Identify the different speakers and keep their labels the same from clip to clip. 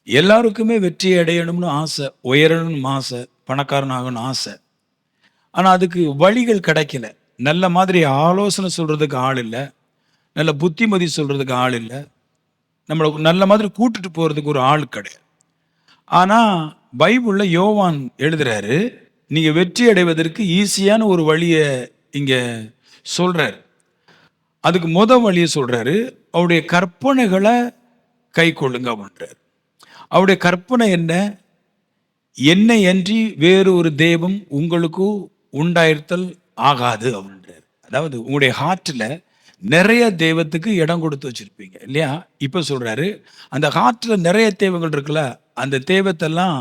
Speaker 1: எல்லாருக்குமே வெற்றி அடையணும்னு ஆசை, உயரணும்னு ஆசை, பணக்காரன் ஆகணும்னு ஆசை. ஆனா அதுக்கு வழிகள் கிடைக்கல. நல்ல மாதிரி ஆலோசனை சொல்றதுக்கு ஆள் இல்ல. நல்ல புத்திமதி சொல்றதுக்கு ஆள் இல்ல. நம்மள நல்ல மாதிரி கூட்டிட்டு போறதுக்கு ஒரு ஆள் கிடையாது. ஆனா பைபிள்ல யோவான் எழுதுறாரு, நீங்க வெற்றி அடைவதற்கு ஈஸியான ஒரு வழிய இங்க சொல்றாரு. அதுக்கு வழிய சொல்றாரு, அவருடைய கற்பனைகள கைக்கொள்ளுங்க அப்படின்றாரு. அவருடைய கற்பனை என்ன? என்னை அன்றி வேறு ஒரு தெய்வம் உங்களுக்கு உண்டாயிருத்தல் ஆகாது அப்படின்றாரு. அதாவது உங்களுடைய ஹார்ட்ல நிறைய தெய்வத்துக்கு இடம் கொடுத்து வச்சிருப்பீங்க இல்லையா? இப்ப சொல்றாரு, அந்த ஹார்ட்ல நிறைய தெய்வங்கள் இருக்குல்ல, அந்த தெய்வத்தெல்லாம்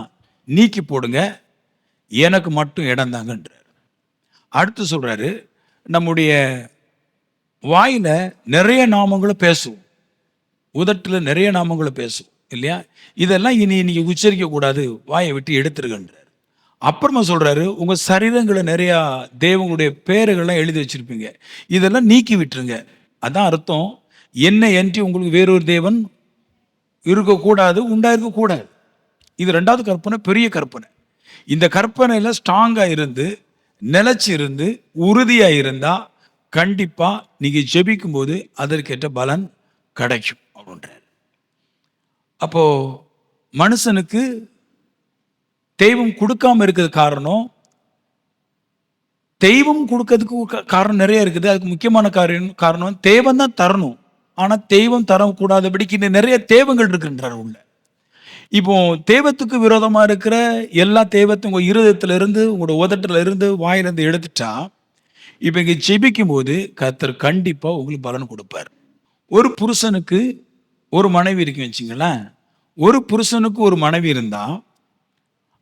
Speaker 1: நீக்கி போடுங்க, எனக்கு மட்டும் இடம் தாங்கன்றாரு. அடுத்து சொல்றாரு, நம்முடைய வாயில நிறைய நாமங்களை பேசுவோம், உதட்டுல நிறைய நாமங்களை பேசுவோம் இல்லையா? இதெல்லாம் இனி நீங்க உச்சரிக்க கூடாது, வாயை விட்டு எடுத்துருங்கன்றார். அப்புறமா சொல்றாரு, உங்க சரீரங்களை நிறைய தெய்வங்களுடைய பேருகள்லாம் எழுதி வச்சிருப்பீங்க, இதெல்லாம் நீக்கி விட்டுருங்க. அதான் அர்த்தம், என்னை அன்றி உங்களுக்கு வேறொரு தேவன் இருக்கக்கூடாது, உண்டாயிருக்க கூடாது. இது ரெண்டாவது கற்பனை, பெரிய கற்பனை. இந்த கற்பனையில ஸ்ட்ராங்கா இருந்து, நிலைச்சு இருந்து, உறுதியா இருந்தா கண்டிப்பா நீங்க ஜெபிக்கும் போது அதற்கேற்ற பலன் கிடைக்கும் அப்படின்றார். அப்போ மனுஷனுக்கு தெய்வம் கொடுக்காம இருக்கிறது காரணம், தெய்வம் கொடுக்கறதுக்கு காரணம் நிறைய இருக்குது. அதுக்கு முக்கியமான காரணம் தெய்வம் தான் தரணும். ஆனா தெய்வம் தரக்கூடாதபடிக்கு நிறைய தெய்வங்கள் இருக்குன்றார் உள்ள. இப்போ தெய்வத்துக்கு விரோதமா இருக்கிற எல்லா தெய்வத்தையும் உங்க இருதயத்துல இருந்து, உங்களோட உதட்டுல இருந்து, வாயிலிருந்து எடுத்துட்டா, இப்ப இங்க ஜெபிக்கும் போது கர்த்தர் கண்டிப்பா உங்களுக்கு பலன் கொடுப்பார். ஒரு புருஷனுக்கு ஒரு மனைவி இருக்குன்னு வச்சுங்களேன். ஒரு புருஷனுக்கு ஒரு மனைவி இருந்தா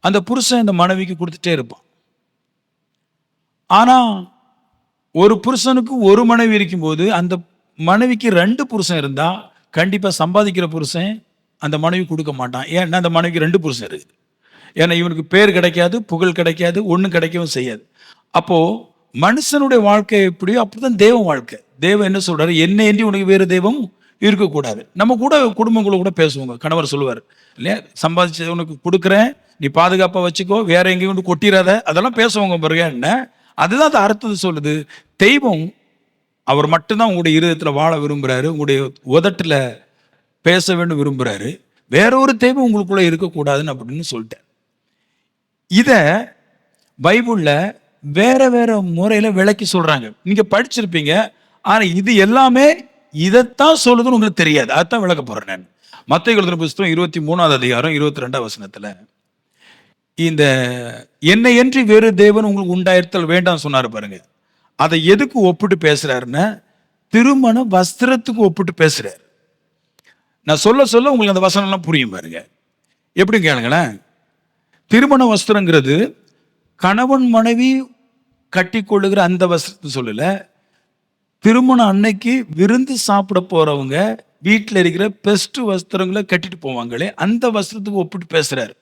Speaker 1: அந்த புருஷன் இந்த மனைவிக்கு கொடுத்துட்டே இருப்பான். ஆனா ஒரு புருஷனுக்கு ஒரு மனைவி இருக்கும்போது அந்த மனைவிக்கு 2 புருஷன் இருந்தா கண்டிப்பா சம்பாதிக்கிற புருஷன் அந்த மனைவி கொடுக்க மாட்டான். ஏன்னா அந்த மனைவிக்கு 2 புருஷன் இருக்குது. ஏன்னா இவனுக்கு பேர் கிடைக்காது, புகழ் கிடைக்காது, ஒன்றும் கிடைக்கவும் செய்யாது. அப்போ மனுஷனுடைய வாழ்க்கை எப்படியோ அப்படிதான் தேவன் வாழ்க்கை. தேவன் என்ன சொல்றாரு, என்னை என்று உனக்கு வேறு தெய்வம் இருக்கக்கூடாது. நம்ம கூட குடும்பங்களை கூட பேசுவாங்க. கணவர் சொல்லுவார் இல்லையா, சம்பாதிச்சு உனக்கு கொடுக்குறேன், நீ பாதுகாப்பா வச்சுக்கோ, வேற எங்கேயும் கொட்டிடாத, அதெல்லாம் பேசுவாங்க பாருங்க. என்ன அதுதான் அந்த அர்த்தத்தை சொல்லுது. தெய்வம் அவர் மட்டும்தான் உங்களுடைய இருதயத்துல வாழ விரும்புறாரு, உங்களுடைய உதட்டுல பேச வேண்டும் விரும்புறாரு. வேற ஒரு தெய்வம் உங்களுக்குள்ள இருக்கக்கூடாதுன்னு அப்படின்னு சொல்லிட்டேன். இத பைபிள்ல வேற வேற முறையில விளக்கி சொல்றாங்க. நீங்க படிச்சிருப்பீங்க. ஆனா இது எல்லாமே இதைத்தான் சொல்லுதுன்னு உங்களுக்கு தெரியாது. அதான் விளக்க போறேன் நான். மத்தேயு எழுதின புத்தகம் 23வது அதிகாரம் 22வது வசனத்துல இந்த என்னை என்று வேறு தேவன் உங்களுக்கு உண்டாயிருத்தல் வேண்டாம் சொன்னாரு பாருங்க. அதை எதுக்கு ஒப்பிட்டு பேசுறாருன்னா, திருமண வஸ்திரத்துக்கு ஒப்பிட்டு பேசுறாரு. நான் சொல்ல சொல்ல உங்களுக்கு அந்த வசனம் எல்லாம் புரியும் பாருங்க. எப்படி கேளுங்களேன். திருமண வஸ்திரங்கிறது கணவன் மனைவி கட்டி கொள்ளுகிற அந்த வஸ்திரத்தை சொல்லல. திருமணம் அன்னைக்கு விருந்து சாப்பிட போறவங்க வீட்டில் இருக்கிற பெஸ்ட் வஸ்திரங்களை கட்டிட்டு போவாங்களே, அந்த வஸ்திரத்துக்கு ஒப்பிட்டு பேசுறாரு.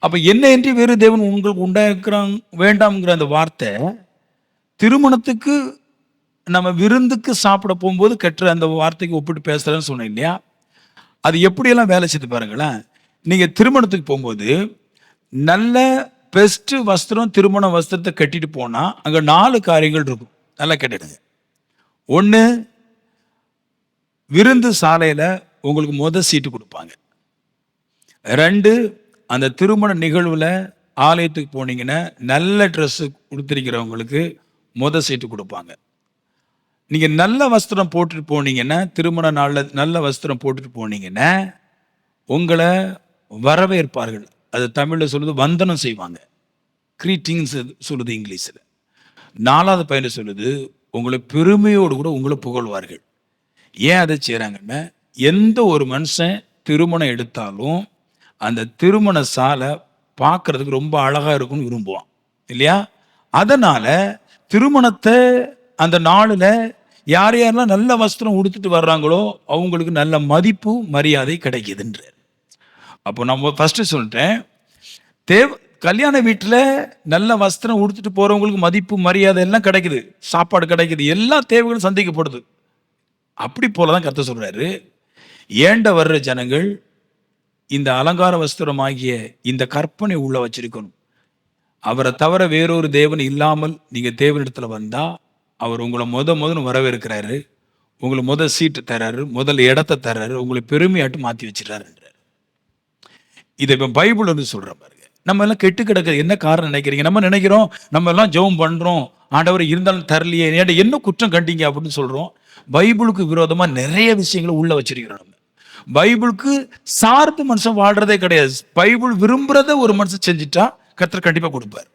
Speaker 1: அப்ப என்ன என்று வேறு தேவன் உங்களுக்கு உண்டாக்குறாங்க வேண்டாம்ங்கிற அந்த வார்த்தை திருமணத்துக்கு நம்ம விருந்துக்கு சாப்பிட போகும்போது கட்டுற அந்த வார்த்தைக்கு ஒப்பிட்டு பேசுறேன்னு சொன்னேன் இல்லையா? அது எப்படியெல்லாம் வேலை செய்து பாருங்களேன். நீங்க திருமணத்துக்கு போகும்போது நல்ல பெஸ்ட் வஸ்திரம், திருமண வஸ்திரத்தை கட்டிட்டு போனா அங்க 4 காரியங்கள் இருக்கும். நல்லா கேட்டுடுங்க. 1, விருந்து சாலையில உங்களுக்கு சீட்டு கொடுப்பாங்க. 2, அந்த திருமண நிகழ்வுல ஆலயத்துக்கு போனீங்கன்னா நல்ல ட்ரெஸ் கொடுத்திருக்கிறவங்களுக்கு சீட்டு கொடுப்பாங்க. நீங்க நல்ல வஸ்திரம் போட்டுட்டு போனீங்கன்னா, திருமண நாள்ல நல்ல வஸ்திரம் போட்டுட்டு போனீங்கன்னா உங்களை வரவேற்பார்கள். அது தமிழ்ல சொல்லுது வந்தனம் செய்வாங்க. கிரீட்டிங்ஸ் சொல்லுது இங்கிலீஷ்ல. 4வது பாயிண்ட் சொல்லுது, உங்களை பெருமையோடு கூட உங்களை புகழ்வார்கள். ஏன் அதை செய்யறாங்கன்னா, எந்த ஒரு மனுஷன் திருமணம் எடுத்தாலும் அந்த திருமண சாலை பார்க்கறதுக்கு ரொம்ப அழகா இருக்கும்னு விரும்புவான் இல்லையா? அதனால திருமணத்தை அந்த நாளில் யார் யாரெல்லாம் நல்ல வஸ்திரம் உடுத்துட்டு வர்றாங்களோ அவங்களுக்கு நல்ல மதிப்பு மரியாதை கிடைக்குதுன்ற. அப்போ நம்ம ஃபர்ஸ்ட் சொல்லிட்டேன், கல்யாண வீட்டில் நல்ல வஸ்திரம் உடுத்துட்டு போறவங்களுக்கு மதிப்பு மரியாதை எல்லாம் கிடைக்குது, சாப்பாடு கிடைக்குது, எல்லா தேவைகளும் சந்திக்கப்படுது. அப்படி போலதான் கர்த்தர் சொல்றாரு, ஏண்ட வர்ற ஜனங்கள் இந்த அலங்கார வஸ்திரமாகிய இந்த கற்பனை உள்ள வச்சிருக்கணும். அவரை தவிர வேறொரு தேவன் இல்லாமல் நீங்க தேவனிடத்துல வந்தா அவர் உங்களை முதல்ல வரவேற்கிறாரு, உங்களுக்கு சீட்டு தர்றாரு, முதல் இடத்த தர்றாரு, உங்களை பெருமையாட்டு மாத்தி வச்சிடறாரு. இதை இப்ப பைபிள் வந்து சொல்ற பாருங்க. நம்ம எல்லாம் கெட்டு கிடக்க என்ன காரணம் நினைக்கிறீங்க? நம்ம நினைக்கிறோம் நம்ம எல்லாம் ஜெபம் பண்றோம், ஆண்டவர் இருந்தாலும் தரலையே, என்ன குற்றம் கண்டீங்க அப்படின்னு சொல்றோம். பைபிளுக்கு விரோதமா நிறைய விஷயங்களை உள்ள வச்சிருக்கிறோம். நம்ம பைபிளுக்கு சார்ந்து மனுஷன் வாழ்றதே கிடையாது. பைபிள் விரும்புறத ஒரு மனுஷன் செஞ்சுட்டா கர்த்தர் கண்டிப்பா கொடுப்பார்.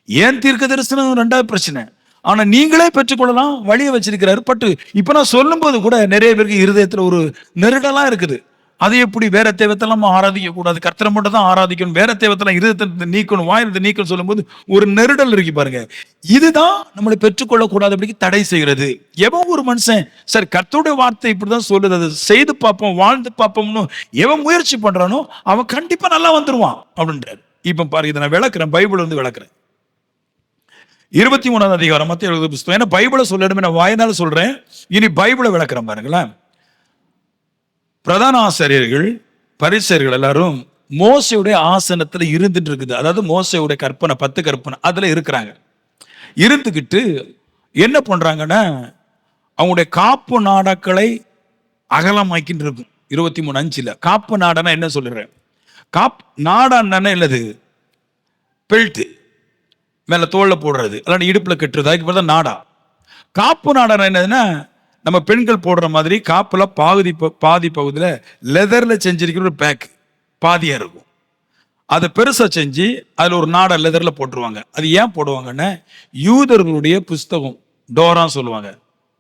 Speaker 1: ஏன் தீர்க்க தரிசனம் ரெண்டாவது பிரச்சனை, ஆனா நீங்களே பெற்றுக்கொள்ளலாம் வழியை வச்சிருக்கிறாரு. பட்டு இப்ப நான் சொல்லும் போது கூட நிறைய பேருக்கு இருதயத்துல ஒரு நெருடலா இருக்குது. அது எப்படி வேற தெய்வத்தெல்லாம் ஆராதிக்க கூடாது, கர்த்தரை மட்டும் தான் ஆராதிக்கணும், வேற தெய்வத்தெல்லாம் இருதயத்தை நீக்கணும், வாயிலத்தை நீக்கணும் சொல்லும் போது ஒரு நெருடல் இருக்கு பாருங்க. இதுதான் நம்மளை பெற்றுக்கொள்ள கூடாது அப்படி தடை செய்கிறது. எவன் ஒரு மனுஷன் சரி கர்த்தருடைய வார்த்தை இப்படிதான் சொல்லுது, அதை செய்து பார்ப்போம், வாழ்ந்து பார்ப்போம்னு எவன் முயற்சி பண்றானோ அவன் கண்டிப்பா நல்லா வந்துருவான் அப்படின்றாரு. இப்ப பாருங்க, இதை நான் விளக்குறேன், பைபிள் வந்து விளக்குறேன். 23ஆம் அதிகாரம் மத்திய எழுதின புத்தகம். ஏன்னா பைபிளை சொல்லிடுமே, நான் வாயினால சொல்றேன், இனி பைபிளை விளக்குறேன் பாருங்களேன். பிரதான ஆசிரியர்கள் பரிசேயர்கள் எல்லாரும் மோசையுடைய ஆசனத்துல இருந்துட்டு இருக்குது. அதாவது மோசையுடைய கற்பனை 10 கற்பனை அதுல இருக்கிறாங்க. இருந்துகிட்டு என்ன பண்றாங்கன்னா அவங்களுடைய காப்பு நாடாக்களை அகலமாக்கிட்டு இருக்கும். 23:5 காப்பு நாடனா என்ன சொல்லுறேன், நாடான்னா என்னது, பெல்ட் மேல தோல்ல போடுறது, அல்லது இடுப்புல கட்டுறது, அதுக்கு பேர் தான் நாடா. காப்பு நாடானா என்னதுன்னா நம்ம பெண்கள் போடுற மாதிரி காப்புல பாதி பகுதியில் லெதர்ல செஞ்சிருக்கிற ஒரு பேக் பாதியா இருக்கும். அதை பெருசா செஞ்சு அதுல ஒரு நாடா லெதர்ல போட்டுருவாங்க. அது ஏன் போடுவாங்கன்னா யூதர்களுடைய புஸ்தகம் டோரா சொல்லுவாங்க.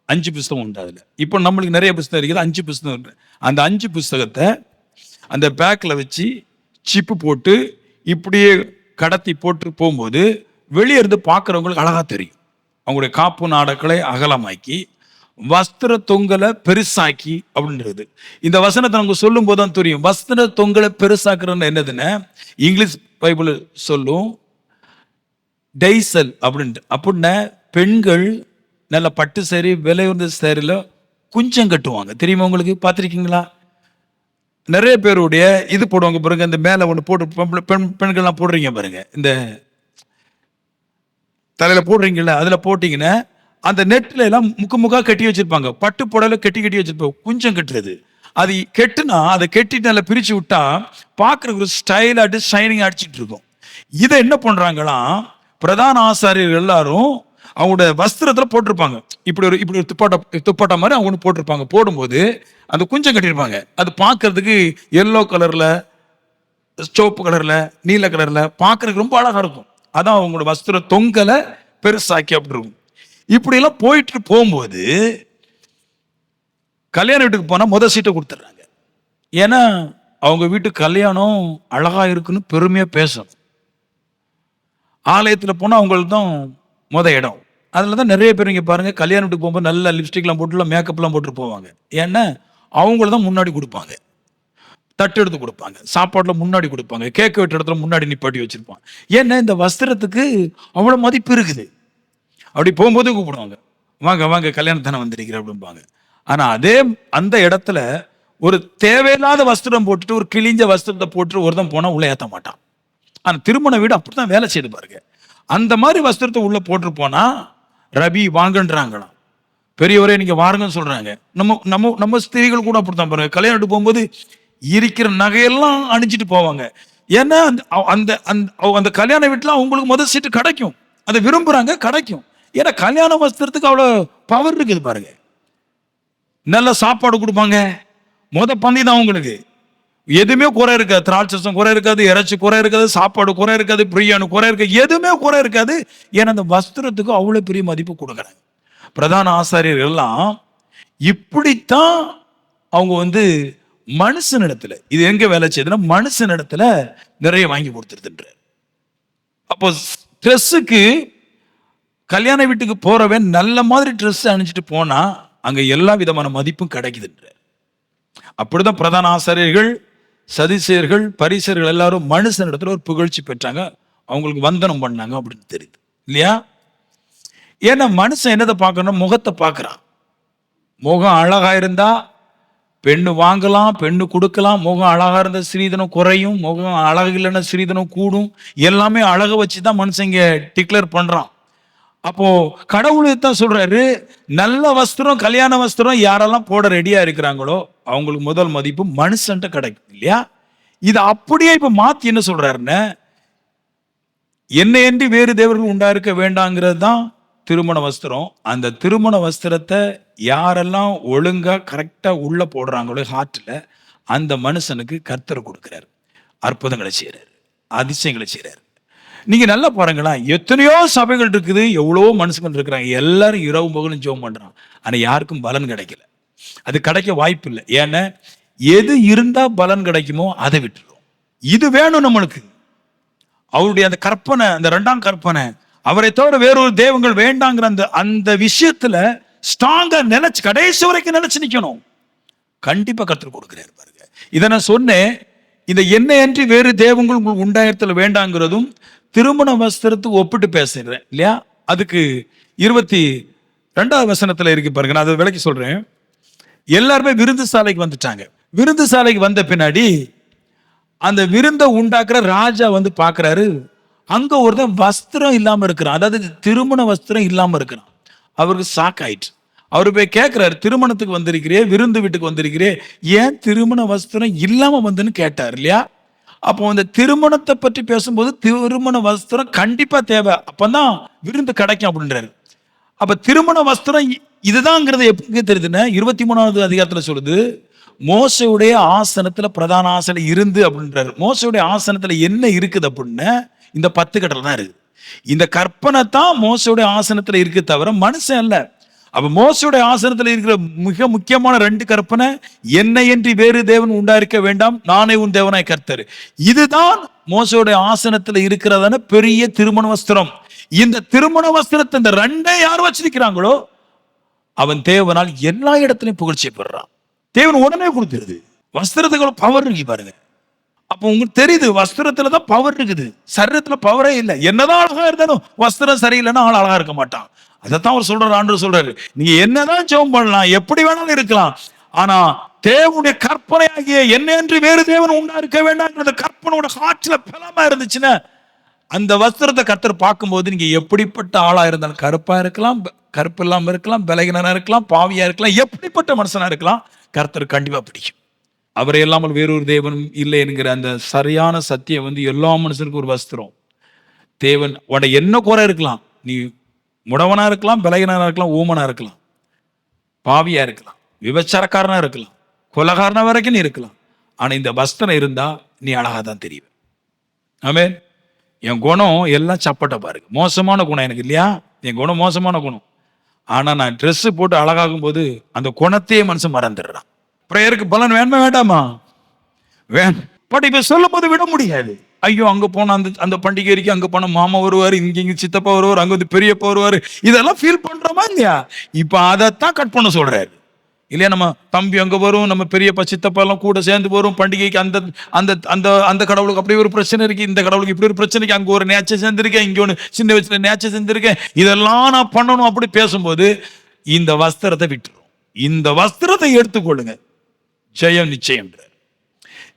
Speaker 1: 5 புஸ்தகம் உண்டு அதுல. இப்போ நம்மளுக்கு நிறைய புஸ்தகம் இருக்குது, 5 புஸ்தகம் இருக்கு. அந்த 5 புஸ்தகத்தை அந்த பேக்ல வச்சு சிப்பு போட்டு இப்படியே கடத்தி போட்டு போகும்போது வெளியே இருந்து பார்க்குறவங்களுக்கு அழகா தெரியும். அவங்களுடைய காப்பு நாடாக்களை அகலமாக்கி வஸ்திர தொங்கலை பெருசாக்கி அப்படின்றது. இந்த வசனத்தை நமக்கு சொல்லும் போது தான் தெரியும் வஸ்திர தொங்கலை பெருசாக்குறன்னு என்னதுன்னு. இங்கிலீஷ் பைபிள் சொல்லும் டைசல் அப்படின்ட்டு. அப்படின்னா பெண்கள் நல்ல பட்டு சேரி விலை உயர்ந்த சேரில குஞ்சம் கட்டுவாங்க, தெரியுமா உங்களுக்கு? பார்த்துருக்கீங்களா? நிறைய பேருடைய இது போடுவாங்க பாருங்க, இந்த மேலே ஒன்று போட்டு பெண்கள்லாம் போடுறீங்க பாருங்க, இந்த தலையில போடுறீங்கல்ல, அதுல போட்டீங்கன்னா அந்த நெட்ல எல்லாம் முக்கா கட்டி வச்சிருப்பாங்க, பட்டு புடவை கட்டி வச்சிருப்பாங்க. குஞ்சம் கட்டுறது அது கெட்டுனா அதை கெட்டிட்டு நல்லா பிரிச்சு விட்டா பார்க்குற ஒரு ஸ்டைல் ஆட்டு ஷைனிங் அடிச்சிட்டு இருக்கும். இதை என்ன பண்றாங்களாம் பிரதான ஆசாரியர்கள் எல்லாரும் அவங்களோட வஸ்திரத்துல போட்டிருப்பாங்க. இப்படி ஒரு துப்பாட்டா மாதிரி அவங்க ஒன்று போட்டிருப்பாங்க. போடும்போது அந்த குஞ்சம் கட்டியிருப்பாங்க. அது பார்க்கறதுக்கு எல்லோ கலர்ல, சிவப்பு கலர்ல, நீல கலர்ல பார்க்கறதுக்கு ரொம்ப அழகா இருக்கும். அதான் அவங்களோட வஸ்திர தொங்கலை பெருசாக்கி அப்படி இருக்கும். இப்படி எல்லாம் போயிட்டு போகும்போது கல்யாண வீட்டுக்கு போனா சீட்டை கொடுத்துட்றாங்க. ஏன்னா அவங்க வீட்டு கல்யாணம் அழகா இருக்குன்னு பெருமையா பேசும். ஆலயத்தில் போனா அவங்களுக்கு தான் இடம். அதுல தான் நிறைய பேர் இங்க பாருங்க கல்யாண வீட்டுக்கு போகும்போது நல்ல லிப்ஸ்டிக்லாம் போட்டுலாம் மேக்கப்லாம் போட்டு போவாங்க. ஏன்னா அவங்கள தான் முன்னாடி கொடுப்பாங்க, தட்டு எடுத்து கொடுப்பாங்க, சாப்பாடுல முன்னாடி கொடுப்பாங்க, கேட்க வெட்ட இடத்துல முன்னாடி நிப்பாட்டி வச்சிருப்பாங்க. ஏன்னா இந்த வஸ்திரத்துக்கு அவ்வளவு மதிப்பு இருக்குது. அப்படி போகும்போது கூப்பிடுவாங்க, வாங்க வாங்க கல்யாணத்தானே வந்திருக்கிற அப்படிம்பாங்க. ஆனா அந்த இடத்துல ஒரு தேவையில்லாத வஸ்திரம் போட்டுட்டு ஒரு கிழிஞ்ச வஸ்திரத்தை போட்டு ஒருத்தன் போனா உள்ள ஏற்ற மாட்டான். ஆனா திருமண வீடு அப்படித்தான் வேலை செய்து பாருங்க. அந்த மாதிரி வஸ்திரத்தை உள்ள போட்டு போனா ரபி வாங்கன்றாங்களாம், பெரியவரே நீங்க வாருங்கன்னு சொல்றாங்க. நம்ம நம்ம நம்ம ஸ்திரீகள் கூட அப்படித்தான் பாருங்க, கல்யாணத்துக்கு போகும்போது இருக்கிற நகையெல்லாம் அணிஞ்சிட்டு போவாங்க. ஏன்னா அந்த அந்த கல்யாண வீட்டுல அவங்களுக்கு சீட்டு கிடைக்கும், அதை விரும்புறாங்க, கிடைக்கும். ஏன்னா கல்யாண வஸ்திரத்துக்கு அவ்வளவு பவர் இருக்குது பாருங்க. நல்ல சாப்பாடு கொடுப்பாங்க, பந்தி தான் உங்களுக்கு எதுவுமே குறை இருக்காது, திராட்சம் குறை இருக்காது, இறைச்சி குறை இருக்காது, சாப்பாடு குறை இருக்காது, பிரியாணி குறை இருக்காது, எதுவுமே குறை இருக்காது. ஏன்னா அந்த வஸ்திரத்துக்கு அவ்வளவு பெரிய மதிப்பு கொடுக்குறாங்க. பிரதான ஆசாரியர்கள் எல்லாம் இப்படித்தான் அவங்க மனுஷனிடத்துல இது எங்க வேலை செய்யுதுன்னா மனுஷனிடத்துல நிறைய வாங்கி கொடுத்துருதுன்ற. அப்போ ட்ரெஸ்ஸுக்கு கல்யாண வீட்டுக்கு போறவன் நல்ல மாதிரி ட்ரெஸ் அணிஞ்சிட்டு போனா அங்க எல்லா விதமான மதிப்பும் கிடைக்குதுன்ற. அப்படிதான் பிரதான ஆசாரியர்கள், சதிசேயர்கள், பரிசேயர்கள் எல்லாரும் மனுஷனிடத்துல ஒரு புகழ்ச்சி பெற்றாங்க, அவங்களுக்கு வந்தனம் பண்ணாங்க அப்படின்னு தெரியுது இல்லையா? ஏன்னா மனுஷன் என்னதை பார்க்கணும், முகத்தை பார்க்கறான். முகம் அழகா இருந்தா பெண்ணு வாங்கலாம், பெண்ணு கொடுக்கலாம். முகம் அழகா இருந்த ஸ்ரீதனம் குறையும், முகம் அழகு இல்லைன்னா ஸ்ரீதனம் கூடும். எல்லாமே அழகை வச்சு தான் மனுஷன் இங்க டிக்ளேர் பண்றான். அப்போ கடவுள் தான் சொல்றாரு, நல்ல வஸ்திரம், கல்யாண வஸ்திரம் யாரெல்லாம் போட ரெடியா இருக்கிறாங்களோ அவங்களுக்கு முதல் மதிப்பு மனுஷன்ட்ட கிடைக்கும் இல்லையா? இது அப்படியே இப்ப மாத்தி என்ன சொல்றாருன்னு, என்னையன்றி வேறு தேவர்கள் உண்டாயிருக்க வேண்டாங்கிறது தான் திருமண வஸ்திரம். அந்த திருமண வஸ்திரத்தை யாரெல்லாம் ஒழுங்கா கரெக்டா உள்ள போடுறாங்களோ ஹார்ட்ல, அந்த மனுஷனுக்கு கர்த்தர் கொடுக்கிறார். அற்புதங்களை செய்யறாரு, அதிசயங்களை செய்யறாரு. நீங்க நல்லா பாருங்களேன், எத்தனையோ சபைகள் இருக்குது, எவ்வளவோ மனுஷங்கள் இருக்கிறாங்க, எல்லாரும் இரவு பகலும் ஜெபம் பண்றாங்க. ஆனா யாருக்கும் பலன் கிடைக்கல. அது கிடைக்க வாய்ப்பு இல்லை. ஏன்னா எது இருந்தா பலன் கிடைக்குமோ அதை விட்டுரும். இது வேணும் நம்மளுக்கு. அவருடைய அந்த கற்பனை, அந்த 2ஆம் கற்பனை, அவரை தவிர வேறொரு தெய்வங்கள் வேண்டாங்கிற அந்த அந்த விஷயத்துல ஸ்ட்ராங்கா நினைச்சு கடைசி வரைக்கும் நினைச்சு நிக்கணும். கண்டிப்பா கர்த்தர் கொடுக்கிறாரு பாருங்க. இதை நான் சொன்னேன். இந்த என்னையன்றி வேறு தெய்வங்கள் உண்டாயிரத்துல வேண்டாங்கிறதும் திருமண வஸ்திரத்துக்கு ஒப்பிட்டு பேசுறேன் இல்லையா? அதுக்கு 22வது வசனத்துல இருக்கு பாருங்க. நான் அதை விளக்கி சொல்றேன். எல்லாருமே விருந்து சாலைக்கு வந்துட்டாங்க. விருந்து சாலைக்கு வந்த பின்னாடி அந்த விருந்தை உண்டாக்குற ராஜா வந்து பாக்குறாரு, அங்க ஒருத்தன் வஸ்திரம் இல்லாம இருக்கிறான். அதாவது திருமண வஸ்திரம் இல்லாம இருக்கிறான். அவருக்கு ஷாக் ஆயிட்டு அவரு போய் கேட்கிறாரு, திருமணத்துக்கு வந்திருக்கிறே, விருந்து வீட்டுக்கு வந்திருக்கிறே, ஏன் திருமண வஸ்திரம் இல்லாம வந்துன்னு கேட்டார் இல்லையா? அப்போ அந்த திருமணத்தை பற்றி பேசும்போது திருமண வஸ்திரம் கண்டிப்பா தேவை, அப்பதான் விருந்து கிடைக்கும் அப்படின்றாரு. அப்ப திருமண வஸ்திரம் இதுதான்ங்கிறது எப்படி தெரியுதுன்னா, 23வது அதிகாரத்துல சொல்லுது, மோசையுடைய ஆசனத்துல பிரதான ஆசனம் இருந்து அப்படின்றாரு. மோசையுடைய ஆசனத்துல என்ன இருக்குது அப்படின்னா, இந்த 10 கட்டளை தான் இருக்குது. இந்த கற்பனை தான் மோசையுடைய ஆசனத்துல இருக்கு தவிர மனுஷன் அல்ல. அப்ப மோசையுடைய ஆசனத்துல இருக்கிற மிக முக்கியமான 2 கற்பனை, என்னையன்றி வேறு தேவன் உண்டாயிருக்க வேண்டாம், நானே உன் தேவனாய் கர்த்தர். இதுதான் மோசையுடைய ஆசனத்துல இருக்கிறதான பெரிய திருமண வஸ்திரம். இந்த திருமண வஸ்திரத்தை இந்த 2 யார் வச்சிருக்கிறாங்களோ அவன் தேவனால் எல்லா இடத்துலயும் புகழ்ச்சி பெறான். தேவன் உடனே கொடுத்துருது. வஸ்திரத்துக்கு பவர் இருக்கு பாருங்க. அப்போ உங்களுக்கு தெரியுது, வஸ்திரத்துலதான் பவர் இருக்குது, சரீரத்துல பவரே இல்லை. என்னதான் அழகா இருந்தாலும் வஸ்திரம் சரியில்லைன்னா ஆள் அழகா இருக்க மாட்டான். அதைத்தான் அவர் சொல்றாரு, ஆண்டவர் சொல்றாரு, நீங்க என்னதான் ஜெபம் பண்ணலாம், எப்படி வேணாலும் இருக்கலாம், ஆனா தேவனுடைய கற்பனை ஆகிய என்னென்று வேறு தேவன் உண்டா இருக்க வேண்டாம் கற்பனோட ஹார்ட்ல பலமா இருந்துச்சுன்னா அந்த வஸ்திரத்தை கர்த்தர் பார்க்கும்போது நீங்க எப்படிப்பட்ட ஆளா இருந்தாலும், கருப்பா இருக்கலாம், கருப்பு இல்லாம இருக்கலாம், பலகீனனா இருக்கலாம், பாவியா இருக்கலாம், எப்படிப்பட்ட மனுஷனா இருக்கலாம், கர்த்தர் கண்டிப்பா பிடிக்கும். அவரை இல்லாமல் வேறொரு தேவனும் இல்லை என்கிற அந்த சரியான சத்தியம் வந்து எல்லா மனுஷனுக்கும் ஒரு வஸ்திரம். தேவன் உட என்ன குறை இருக்கலாம், நீ முடவனா இருக்கலாம், பலகீனனா இருக்கலாம், ஊமனா இருக்கலாம், பாவியா இருக்கலாம், விபச்சாரக்காரனா இருக்கலாம், கொலகாரனா வரைக்கும் நீ இருக்கலாம். ஆனா இந்த வஸ்திரம் இருந்தா நீ அழகா தான் தெரியும். ஆமென். என் குணம் எல்லாம் சப்பட்ட பாருங்க, மோசமான குணம் எனக்கு இல்லையா, என் குணம் மோசமான குணம். ஆனா நான் ட்ரெஸ் போட்டு அழகாகும் போது அந்த குணத்தையே மனுஷன் மறந்துடுறான். பிரேயருக்கு பலன் வேணுமா வேண்டாமா? வேணும். பட் இப்ப சொல்லும் போது விட முடியாது. ஐயோ அங்க போன அந்த அந்த பண்டிகைக்கு அங்க போன மாமா வருவாரு, இங்க சித்தப்பா வருவார், அங்க வந்து பெரியப்பா வருவாரு, இதெல்லாம் ஃபீல் பண்றோமா இல்லையா? இப்ப அதைத்தான் கட் பண்ண சொல்றாரு இல்லையா? நம்ம தம்பி அங்க வரும், நம்ம பெரியப்பா சித்தப்பா எல்லாம் கூட சேர்ந்து வரும் பண்டிகைக்கு. அந்த அந்த அந்த அந்த கடவுளுக்கு அப்படி ஒரு பிரச்சனை இருக்கு, இந்த கடவுளுக்கு இப்படி ஒரு பிரச்சனை இருக்கு, அங்க ஒரு நேச்சை சேர்ந்திருக்கேன், இங்க ஒன்று சின்ன வயசுல நேச்சை சேர்ந்திருக்கேன், இதெல்லாம் நான் பண்ணணும் அப்படி பேசும்போது இந்த வஸ்திரத்தை விட்டுரும். இந்த வஸ்திரத்தை எடுத்துக்கொள்ளுங்க, ஜெயம் நிச்சயம்.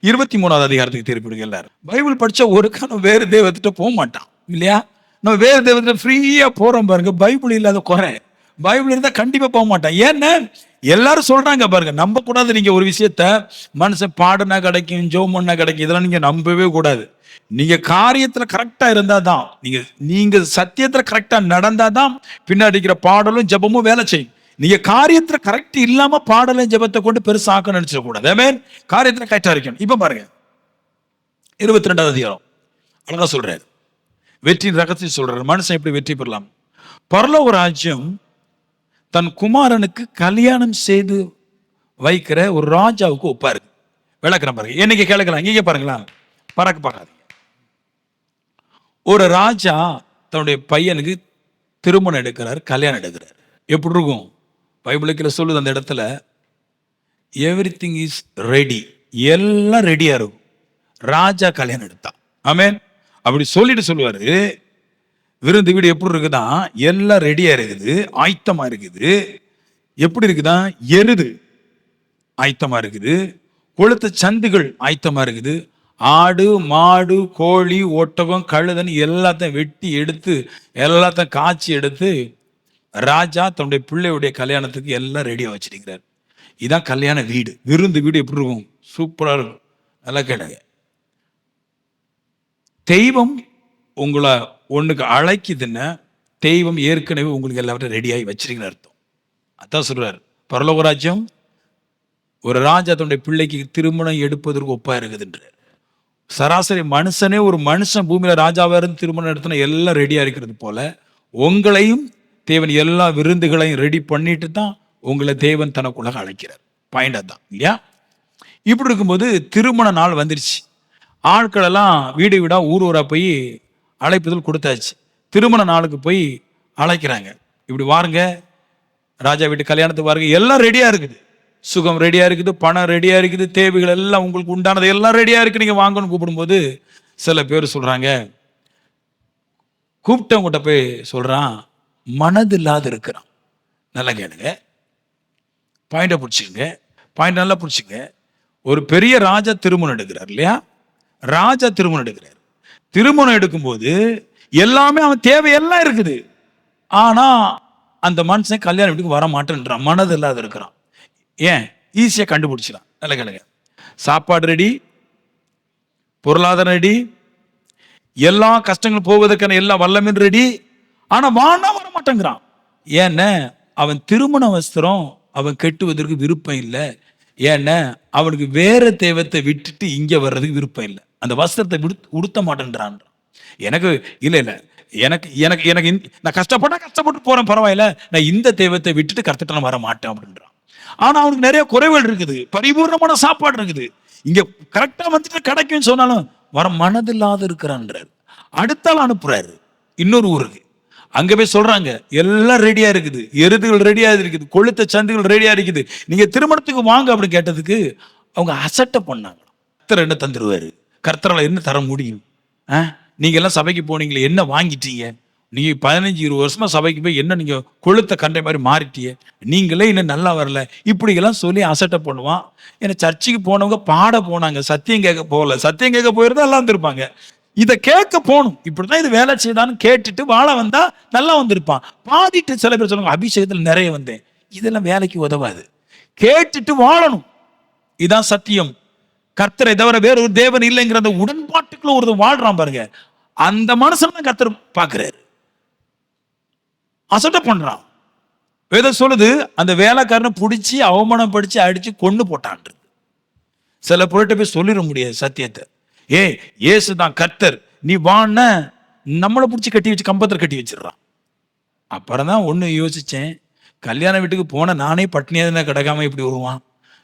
Speaker 1: 23வது அதிகாரத்துக்கு திருப்பிடுங்க எல்லாரும். பைபிள் படிச்சா ஒரு காலம் வேறு தெய்வத்திட்ட போக மாட்டான் இல்லையா? நம்ம வேறு தெய்வத்திட்ட ஃப்ரீயா போறோம் பாருங்க. பைபிள் இல்லாத குறை, பைபிள் இருந்தா கண்டிப்பா போக மாட்டான். ஏன்னா எல்லாரும் சொல்றாங்க பாருங்க, நம்ப கூடாது. நீங்க ஒரு விஷயத்த மனுஷன் பாடுனா கிடைக்கும், ஜெபம் பண்ணா கிடைக்கும், இதெல்லாம் நீங்க நம்பவே கூடாது. நீங்க காரியத்துல கரெக்டா இருந்தா தான், நீங்க சத்தியத்துல கரெக்டா நடந்தா தான் பின்னாடி இருக்கிற பாடலும் ஜெபமும் வேலை செய்யும். நீங்க காரியத்துல கரெக்ட் இல்லாம பாடலும் ஜெபத்தை கொண்டு பெருசாக்க நினைச்சிட கூடாது. ஆமென். காரியத்துல கரெக்டா இருக்கணும். இப்ப பாருங்க 22வது அதிகாரம் அழகா சொல்றாரு, வெற்றியின் ரகசியம் சொல்றாரு. மனுஷன் எப்படி வெற்றி பெறலாம்? பரலோக ராஜ்யம் தன் குமாரனுக்கு கல்யாணம் செய்து வைக்கிற ஒரு ராஜாவுக்கு ஒப்பாரு. விளக்குறேன் பாருங்க. என்னைக்கு கேட்கலாம், இங்க பாருங்களா, பறக்க பார்க்காதீங்க. ஒரு ராஜா தன்னுடைய பையனுக்கு திருமணம் எடுக்கிறார், கல்யாணம் எடுக்கிறார். எப்படி இருக்கும்? பைபிளுக்குள்ள சொல்லுது அந்த இடத்துல, எவ்ரிதிங் இஸ் ரெடி, எல்லாம் ரெடியா இருக்கும். ராஜா கல்யாணம் எடுத்தான். ஆமென். அப்படி சொல்லிட்டு சொல்லுவாரு, விருந்து வீடு எப்படி இருக்குதான், எல்லாம் ரெடியா இருக்குது, ஆயத்தமா இருக்குது. எப்படி இருக்குதான்? எருது ஆயத்தமா இருக்குது, கொளுத்த சந்துகள் ஆயத்தமா இருக்குது, ஆடு மாடு கோழி ஒட்டகம் கழுதன் எல்லாத்தையும் வெட்டி எடுத்து எல்லாத்தையும் காய்ச்சி எடுத்து ராஜா தன்னுடைய பிள்ளையுடைய கல்யாணத்துக்கு எல்லாம் ரெடியா வச்சிருக்கிறார். இதான் கல்யாண வீடு. விருந்து வீடு எப்படி இருக்கும்? சூப்பரா இருக்கும். நல்லா கேளுங்க. தெய்வம் உங்களை ஒண்ணுக்கு அழைக்குதுன்னா தெய்வம் ஏற்கனவே உங்களுக்கு எல்லாத்தையும் ரெடியாகி வச்சிருக்கீங்கன்னு அர்த்தம். அதான் சொல்றாரு, பரலோக ராஜ்யம் ஒரு ராஜா தன்னுடைய பிள்ளைக்கு திருமணம் எடுப்பதற்கு ஒப்பா இருக்குதுன்றார். சராசரி மனுஷனே, ஒரு மனுஷன் பூமியில ராஜாவா இருந்து திருமணம் எடுத்தனா எல்லாம் ரெடியா இருக்கிறது போல உங்களையும் தேவன் எல்லா விருந்துகளையும் ரெடி பண்ணிட்டு தான் உங்களை தேவன் தனக்குள்ள அழைக்கிறார். பாயிண்ட் தான் இல்லையா? இப்படி இருக்கும்போது திருமண நாள் வந்துருச்சு. ஆட்கள் எல்லாம் வீடு வீடா ஊர் ஊரா போய் அழைப்புதல் கொடுத்தாச்சு. திருமண நாளுக்கு போய் அழைக்கிறாங்க. இப்படி வாருங்க, ராஜா வீட்டு கல்யாணத்துக்கு வாருங்க. எல்லாம் ரெடியா இருக்குது, சுகம் ரெடியா இருக்குது, பணம் ரெடியா இருக்குது, தேவைகள் எல்லாம் உங்களுக்கு உண்டானது எல்லாம் ரெடியா இருக்கு, நீங்க வாங்கன்னு கூப்பிடும்போது சில பேர் சொல்றாங்க, கூப்பிட்டவங்கிட்ட போய் சொல்றான், மனது இல்லாத இருக்கிறான். நல்லா கேளுங்க, பாயிண்ட பிடிச்சிங்க, பாயிண்ட் நல்லா பிடிச்சிங்க. ஒரு பெரிய ராஜா திருமணம் எடுக்கிறார் இல்லையா? ராஜா திருமணம் எடுக்கிறார். திருமணம் எடுக்கும்போது எல்லாமே அவன் தேவையெல்லாம் இருக்குது. ஆனா அந்த மனுஷன் கல்யாண வீட்டுக்கு வர மாட்டேன்றான், மனது இல்லாத இருக்கிறான். ஏன்? ஈஸியா கண்டுபிடிச்சிடலாம். நல்ல கேளுங்க, சாப்பாடு ரெடி, பொருளாதாரம் ரெடி, எல்லா கஷ்டங்களும் போவதற்கான எல்லா வல்லமையும் ரெடி, ஆனா வானா வர மாட்டேங்கிறான். ஏன்னா அவன் திருமண வஸ்திரம் அவன் கெட்டுவதற்கு விருப்பம் இல்லை. ஏன்னா அவனுக்கு வேற தேவத்தை விட்டுட்டு இங்க வர்றதுக்கு விருப்பம் இல்லை. அந்த வஸ்திரத்தை உடுத்த மாட்டேன்றான். எனக்கு இல்லை இல்லை, எனக்கு எனக்கு எனக்கு நான் கஷ்டப்பட்டு போறேன், பரவாயில்ல, நான் இந்த தெய்வத்தை விட்டுட்டு கர்த்தட்ட வர மாட்டேன் அப்படின்றான். ஆனா அவனுக்கு நிறைய குறைகள் இருக்குது, பரிபூர்ணமான சாப்பாடு இருக்குது, இங்க கரெக்டா வந்துட்டு கிடைக்கும்னு சொன்னாலும் வர மனதில்லாத இருக்கிறான்றாரு. அடுத்தால் அனுப்புறாரு இன்னொரு ஊருக்கு. அங்க போய் சொல்றாங்க, எல்லாம் ரெடியா இருக்குது, எருதுகள் ரெடியா இருக்குது, கொளுத்த சந்துகள் ரெடியா இருக்குது, நீங்க திருமணத்துக்கு வாங்க அப்படின்னு கேட்டதுக்கு அவங்க அசட்டை பண்ணாங்க. கர்த்தர் என்ன தந்துருவாரு? கர்த்தரால என்ன தர முடியும்? நீங்க எல்லாம் சபைக்கு போனீங்களே, என்ன வாங்கிட்டீங்க? நீங்க 15-20 வருஷமா சபைக்கு போய் என்ன நீங்க கொளுத்த கண்டை மாதிரி மாறிட்டீங்க, நீங்களே இன்னும் நல்லா வரல, இப்படி எல்லாம் சொல்லி அசட்டை பண்ணுவான். ஏன்னா சர்ச்சுக்கு போனவங்க பாட போனாங்க, சத்தியம் கேட்க போகல. சத்தியம் கேட்க போயிருந்தா எல்லாம் வந்திருப்பாங்க. இதை கேட்க போகணும், இப்படிதான் இது வேலை செய்தான்னு கேட்டுட்டு வாழ வந்தா நல்லா வந்திருப்பான். பாடிட்டு சில பேர் சொல்லுவாங்க, அபிஷேகத்தில் நிறைய வந்தேன். இதெல்லாம் வேலைக்கு உதவாது. கேட்டுட்டு வாழணும், இதான் சத்தியம். கர்த்தரை தவிர வேற ஒரு தேவன் இல்லைங்கிற அந்த உடன்பாட்டுக்குள்ள ஒரு வாழ்றான் பாருங்க, அந்த மனுஷன் தான் கர்த்தர் பாக்குறாரு. அசட்டை பண்றான். வேதம் சொல்லுது, அந்த வேலைக்காரனை பிடிச்சி அவமானப்படுத்தி அடிச்சு கொண்டு போட்டான்றது. சில பொருட்ட போய் சொல்லிட முடியாது சத்தியத்தை. இயேசு தான் கர்த்தர், நீ வான நம்மளை பிடிச்சி கட்டி வச்சு கம்பத்தில் கட்டி வச்சிடறான். அப்புறம் தான் ஒன்று யோசிச்சேன், கல்யாண வீட்டுக்கு போன நானே பட்னியா கிடக்காம இப்படி வருவான்,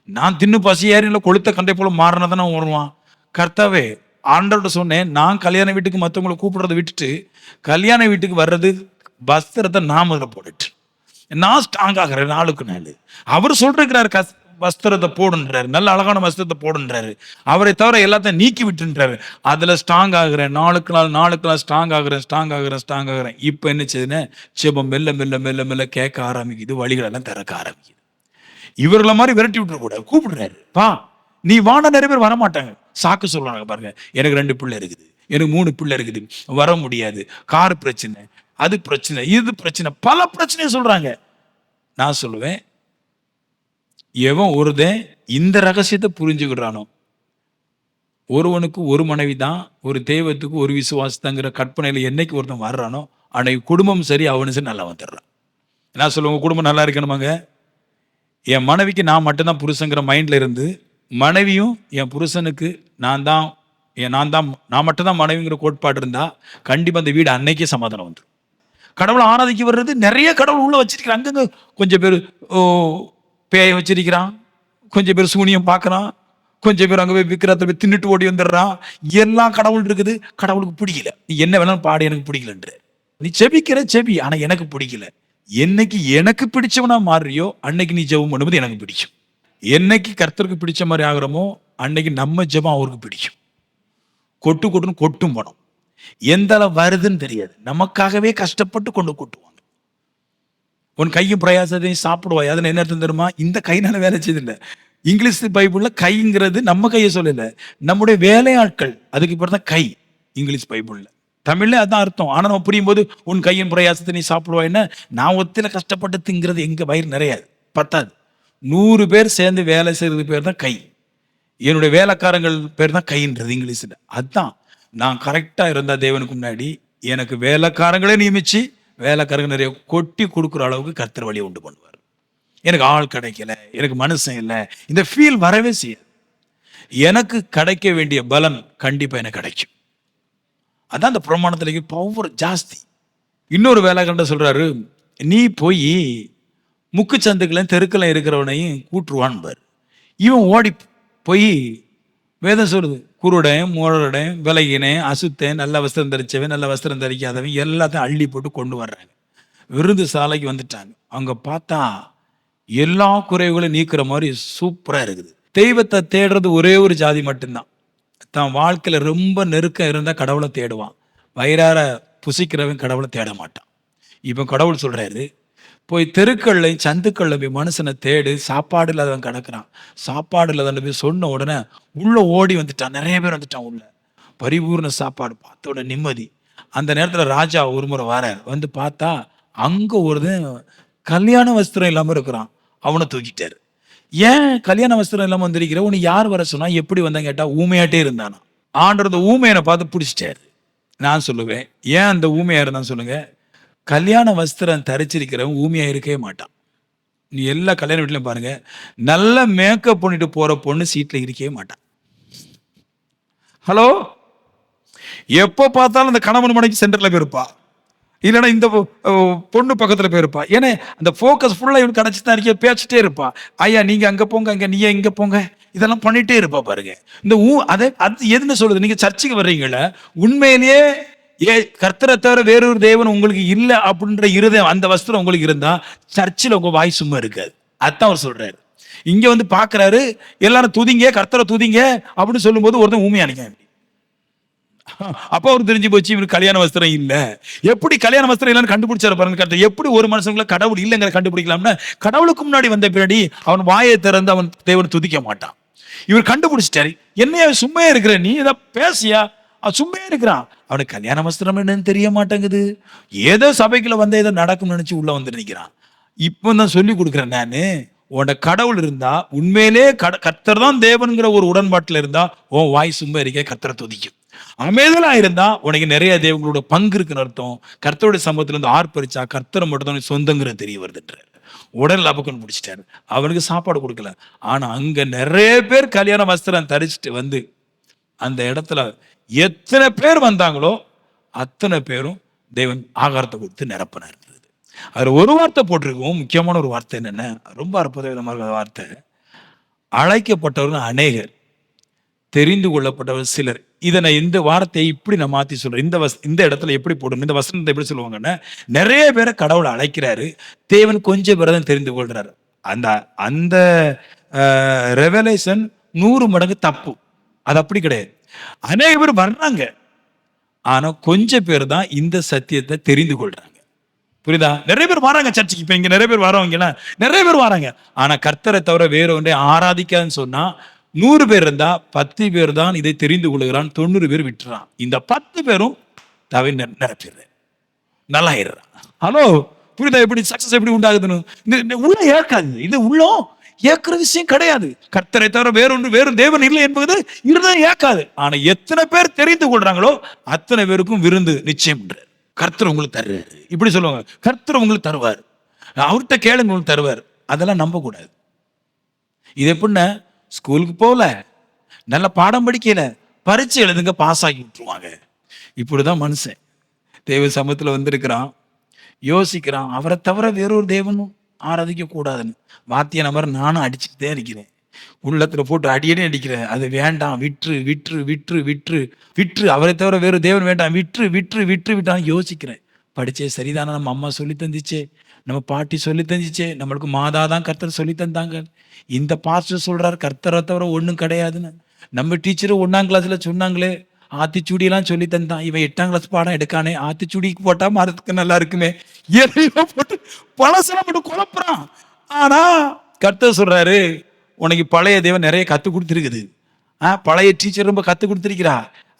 Speaker 1: நான் தின்னு பசி ஏறில கொளுத்த கண்டை போல மாறினதானே வருவான். கர்த்தாவே, ஆண்டவர்கிட்ட சொன்னேன், நான் கல்யாண வீட்டுக்கு மற்றவங்களை கூப்பிடுறதை விட்டுட்டு கல்யாண வீட்டுக்கு வர்றது வஸ்திரத்தை நான் முதல்ல போட்டுட்டு நான் ஸ்ட்ராங் ஆகிறேன் நாளுக்கு நாள். அவர் சொல்றாரு வஸ்திரத்தை போடுன்றாரு, நல்ல அழகான வஸ்திரத்தை போடுன்றாரு, அவரை தவிர எல்லாத்தையும் நீக்கி விட்டுன்றாரு. அதுல ஸ்ட்ராங் ஆகுறேன், நாளுக்கு நாள் ஸ்ட்ராங் ஆகுறேன். இப்ப என்ன செய்யுதுன்னா, செபம் மெல்ல மெல்ல மெல்ல மெல்ல கேட்க ஆரம்பிக்குது, வழிகள் எல்லாம் திறக்க ஆரம்பிக்குது. இவர்களை மாதிரி விரட்டி விட்டுற கூட கூப்பிடுறாரு, பா நீ வான. நிறைய பேர் வரமாட்டாங்க, சாக்கு சொல்றாங்க பாருங்க, எனக்கு 2 பிள்ளை இருக்குது, எனக்கு 3 பிள்ளை இருக்குது, வர முடியாது, கார் பிரச்சனை, அது பிரச்சனை, இது பிரச்சனை, பல பிரச்சனையை சொல்றாங்க. நான் சொல்லுவேன், எவன் ஒருதன் இந்த ரகசியத்தை புரிஞ்சுக்கிறானோ, ஒருவனுக்கு ஒரு மனைவி தான், ஒரு தெய்வத்துக்கு ஒரு விசுவாசத்தாங்கிற கற்பனையில என்னைக்கு ஒருத்தன் வர்றானோ அன்னைக்கு குடும்பம் சரி, அவனு சரி நல்லா வந்துடுறான். நான் சொல்லுவேன், உங்க குடும்பம் நல்லா இருக்கணுமாங்க, என் மனைவிக்கு நான் மட்டும்தான் புருஷங்கிற மைண்ட்ல இருந்து, மனைவியும் என் புருஷனுக்கு நான் மட்டும்தான் மனைவிங்கிற கோட்பாடு இருந்தா கண்டிப்பா அந்த வீடு அன்னைக்கே சமாதானம் வந்துடும். கடவுளை ஆராதிக்க வர்றது நிறைய கடவுள் உள்ள வச்சிருக்கிறான். அங்கங்க கொஞ்சம் பேர் பேய வச்சிருக்கிறான், கொஞ்சம் பேர் சூனியம் பார்க்கறான், கொஞ்சம் பேர் அங்கே போய் விற்கிறத போய் தின்னுட்டு ஓடி வந்துடுறான். எல்லாம் கடவுள் இருக்குது, கடவுளுக்கு பிடிக்கல. நீ என்ன வேணாலும் பாடு, எனக்கு பிடிக்கலன்ற. நீ செபிக்கிற செபி, ஆனா எனக்கு பிடிக்கல. என்னைக்கு எனக்கு பிடிச்சவனா மாறியோ அன்னைக்கு நீ ஜெபம் பண்ணும்போது எனக்கு பிடிக்கும். என்னைக்கு கர்த்தருக்கு பிடிச்ச மாதிரி ஆகுறோமோ அன்னைக்கு நம்ம ஜெபம் அவருக்கு பிடிக்கும். கொட்டுன்னு கொட்டும் பணம் எந்த அளவு வருதுன்னு தெரியாது, நமக்காகவே கஷ்டப்பட்டு கொண்டு கொட்டுவாங்க. உன் கையும் பிரயாசத்தையும் சாப்பிடுவாய், அதில் என்ன அர்த்தம் தெரியுமா? இந்த கைனால வேலை செய்தில்லை, இங்கிலீஷ் பைபிள்ல கைங்கிறது நம்ம கையை சொல்லல, நம்முடைய வேலையாட்கள், அதுக்கு பேர் தான் கை இங்கிலீஷ் பைபிள்ல. தமிழ்ல அதான் அர்த்தம். ஆனா நம்ம புரியும் போது உன் கையின் பிரயாசத்தை நீ சாப்பிடுவாய்ன்னா, நான் ஒத்தில கஷ்டப்பட்டு திங்கிறது எங்க வயிறு நிறையாது, பத்தாது. 100 பேர் சேர்ந்து வேலை செய்யறது பேர் தான் கை. என்னுடைய வேலைக்காரங்கள் பேர் தான் கைன்றது இங்கிலீஷ்ல. அதுதான் நான் கரெக்டா இருந்தா தேவனுக்கு முன்னாடி எனக்கு வேலைக்காரங்களே நியமிச்சு வேலைக்காரங்க நிறைய கொட்டி கொடுக்குற அளவுக்கு கர்த்தர் வழியை உண்டு பண்ணுவார். எனக்கு ஆள் கிடைக்கல, எனக்கு மனுஷன் இல்லை, இந்த ஃபீல் வரவே செய்யாது. எனக்கு கிடைக்க வேண்டிய பலன் கண்டிப்பா எனக்கு கிடைக்கும். அதான் அந்த பிரமாணத்திலேயே பவர் ஜாஸ்தி. இன்னொரு வேலைக்காரன் சொல்றாரு, நீ போய் முக்கு சந்துக்களையும் தெருக்கெல்லாம் இருக்கிறவனையும் கூட்டுருவான்பார். இவன் ஓடி போய் வேதம் சொல்லுது, குருடன் மூடடன் விலகினேன் அசுத்தேன் நல்ல வஸ்திரம் தரிச்சவன் நல்ல வஸ்திரம் தரிக்காதவன் எல்லாத்தையும் அள்ளி போட்டு கொண்டு வர்றாங்க. விருந்து சாலைக்கு வந்துட்டாங்க. அங்க பார்த்தா எல்லா குறைவுகளையும் நீக்கிற மாதிரி சூப்பரா இருக்குது. தெய்வத்தை தேடுறது ஒரே ஒரு ஜாதி மட்டும்தான். தான் வாழ்க்கையில ரொம்ப நெருக்கம் இருந்தா கடவுளை தேடுவான். வயிறார புசிக்கிறவன் கடவுளை தேட மாட்டான். இப்போ கடவுள் சொல்றாரு, போய் தெருக்கள்லையும் சந்துக்கள்ல போய் மனுஷனை தேடு, சாப்பாடு இல்லாதவன் கிடக்குறான், சாப்பாடு இல்லாதவன் போய் சொன்ன உடனே உள்ள ஓடி வந்துட்டான். நிறைய பேர் வந்துட்டான் உள்ள. பரிபூர்ண சாப்பாடு பார்த்தோட நிம்மதி. அந்த நேரத்துல ராஜா ஒரு முறை வர வந்து பார்த்தா அங்க ஒருத்தன் கல்யாண வஸ்திரம் இல்லாம இருக்கிறான். அவனை தூக்கிட்டாரு. ஏன் கல்யாண வஸ்திரம் இல்லாம வந்திருக்கிற, உன்னை யார் வர சொன்னா, எப்படி வந்தாங்க கேட்டா ஊமையாட்டே இருந்தானா. ஆண்டவர் அந்த ஊமையனை பார்த்து பிடிச்சிட்டாரு. நான் சொல்லுவேன், ஏன் அந்த ஊமையா இருந்தான்னு சொல்லுங்க. கல்யாண வஸ்திரம் தரிச்சிருக்கிறவன் ஊமையா இருக்கவே மாட்டான். நீ எல்லா கல்யாண வீட்லையும் பாருங்க, நல்ல மேக்கப் பண்ணிட்டு போற பொண்ணு சீட்ல இருக்கவே மாட்டான். ஹலோ, எப்போ பார்த்தாலும் அந்த கணவன் மனைக்கு சென்டர்ல போயிருப்பா, இல்லைன்னா இந்த பொண்ணு பக்கத்துல போயிருப்பா. ஏன்னா அந்த ஃபோக்கஸ் ஃபுல்லா இவனுக்கு கிடைச்சிதான் இருக்க, பேசிட்டே இருப்பா. ஐயா நீங்க அங்க போங்க, அங்க நீங்க இங்க போங்க, இதெல்லாம் பண்ணிட்டே இருப்பா பாருங்க. இந்த அதை அது எதுன்னு சொல்லுது, நீங்க சர்ச்சுக்கு வர்றீங்கள, உண்மையிலேயே கர்த்தரை தவிர வேறொரு தேவன் உங்களுக்கு இல்லை அப்படின்ற இருதயம் அந்த வஸ்திரம் உங்களுக்கு இருந்தா சர்ச்சில் உங்க வாய் சும்மா இருக்காது. அதான் அவர் சொல்றாரு. இங்க வந்து பாக்குறாரு, எல்லாரும் துதிங்க கர்த்தரை துதிங்க அப்படின்னு சொல்லும் போது ஒருத்தன் ஊமையா நினைக்க. அப்ப அவர் தெரிஞ்சு போச்சு இவருக்கு கல்யாண வஸ்திரம் இல்ல. எப்படி கல்யாண வஸ்திரம் இல்லைன்னு கண்டுபிடிச்சாரு பாருங்க. எப்படி ஒரு மனுஷங்களை கடவுள் இல்லைங்கிற கண்டுபிடிக்கலாம்னா, கடவுளுக்கு முன்னாடி வந்த பின்னாடி அவன் வாயை திறந்து அவன் தேவனை துதிக்க மாட்டான். இவர் கண்டுபிடிச்சிட்டாரு. என்னைய சும்மா இருக்கிற நீ இதை பேசியா, சும்மா இருக்கிறான். அவனுக்கு கல்யாண வஸ்திரம் என்னன்னு தெரிய மாட்டேங்குது. ஏதோ சபைக்குள்ள வந்த ஏதோ நடக்கும்னு நினைச்சு உள்ள வந்து நிற்கிறான். இப்போ தான் சொல்லி கொடுக்குறேன் நானு, உன்னோட கடவுள் இருந்தா உண்மையிலே கர்த்தர் தான் தேவன்கிற ஒரு உடன்பாட்டில் இருந்தா உன் வாய் சும்மா இருக்க கர்த்தரை துதிக்கும். அமைதலா இருந்தா உனக்கு நிறைய தேவங்களோட பங்கு இருக்குன்னு அர்த்தம். கர்த்தருடைய சமூகத்துல இருந்து ஆர்ப்பரிச்சா கர்த்தரை மட்டும் தான் சொந்தங்கிற தெரிய வருதுன்ற உடல் லாபக்குன்னு முடிச்சிட்டாரு. அவனுக்கு சாப்பாடு கொடுக்கல. ஆனா அங்க நிறைய பேர் கல்யாண வஸ்திரம் தரிச்சிட்டு வந்து அந்த இடத்துல எத்தனை பேர் வந்தாங்களோ அத்தனை பேரும் தேவன் ஆகாரத்தை கொடுத்து நிரப்பினார். அதுல ஒரு வார்த்தை போட்டிருக்கோம், முக்கியமான ஒரு வார்த்தை என்னன்னா, ரொம்ப அற்புத விதமான வார்த்தை. அழைக்கப்பட்டவர்கள் அநேகர், தெரிந்து கொள்ளப்பட்டவர் சிலர். இதை நான் இந்த வார்த்தையை இப்படி நான் மாத்தி சொல்றேன். இந்த இடத்துல எப்படி போடணும், இந்த வசனத்தை எப்படி சொல்லுவாங்கன்னா, நிறைய பேரை கடவுளை அழைக்கிறாரு, தேவன் கொஞ்சம் பேரை தான் தெரிந்து கொள்றாரு. அந்த அந்த ரெவலேஷன் 100 மடங்கு தப்பு. அது அப்படி கிடையாது. அநேக பேர் வர்றாங்க, ஆனா கொஞ்சம் பேர் தான் இந்த சத்தியத்தை தெரிந்து கொள்றாங்க. புரியுதா? நிறைய பேர் வராங்க சர்ச்சுக்கு. இப்ப இங்க நிறைய பேர் வரவங்க நிறைய பேர் வராங்க, ஆனா கர்த்தரை தவிர வேற ஒன்றை ஆராதிக்காதுன்னு சொன்னா 100 பேர் இருந்தா 10 பேர் தான் இதை தெரிந்து கொள்கிறான், 90 பேர் விட்டுறான். இந்த 10 பேரும் தவை நிரப்பிடுறேன், நல்லா ஆயிடுறான். ஹலோ, புரியுதா எப்படி சக்சஸ் எப்படி உண்டாகுதுன்னு? உள்ள ஏற்காது, இது உள்ளம் ஏற்கிற விஷயம் கிடையாது. கர்த்தரை தவிர வேறு தேவன் இல்லை என்பது இருதான் ஏற்காது. ஆனா எத்தனை பேர் தெரிந்து கொள்றாங்களோ அத்தனை பேருக்கும் விருந்து நிச்சயம். கர்த்தர் உங்களுக்கு தருவார். இப்படி சொல்லுவாங்க, கர்த்தர் உங்களுக்கு தருவார், அவர்கிட்ட கேளுங்க உங்களுக்கு தருவார். அதெல்லாம் நம்ப கூடாது. இது எப்படின்னா, ஸ்கூலுக்கு போகல, நல்ல பாடம் படிக்கல, பரீட்சை எழுதுங்க, பாஸ் ஆகி விட்டுருவாங்க. இப்படிதான் மனுஷன் தேவ சமூகத்துல வந்திருக்கிறான், யோசிக்கிறான், அவரை தவிர வேறொரு தேவனும் ஆராதிக்க கூடாதுன்னு. வாத்திய நம்பர் நானும் அடிச்சுக்கிட்டே இருக்கிறேன், உள்ளத்துல போட்டு அடியடி அடிக்கிறேன். அது வேண்டாம், விற்று விற்று விற்று விற்று விற்று, அவரை தவிர வேறு தேவன் வேண்டாம், விற்று விற்று விற்று விட்டான்னு யோசிக்கிறேன். படிச்சே சரிதானே, நம்ம அம்மா சொல்லி தந்துச்சே, நம்ம பாட்டி சொல்லி தந்துச்சே, நம்மளுக்கு மாதா தான் கர்த்தர் சொல்லி தந்தாங்க. இந்த பாஸ்டர் சொல்றாரு கர்த்தரை தவிர ஒன்றும் கிடையாதுன்னு. நம்ம டீச்சர் 1ஆம் கிளாஸ்ல சொன்னாங்களே, ஆத்திச்சூடியெல்லாம் சொல்லி தந்தான். இவன் 8ஆம் கிளாஸ் பாடம் எடுக்கானே, ஆத்திச்சூடிக்கு போட்டா மரத்துக்கு நல்லா இருக்குமே, எதையோ போட்டு பழசெல்லாம் போட்டு குழப்புறான். ஆனா கர்த்தர் சொல்றாரு, உனக்கு பழைய தேவன் நிறைய கற்றுக் கொடுத்துருக்குது. பழைய டீச்சர் ரொம்ப கற்றுக் கொடுத்துருக்கிறா.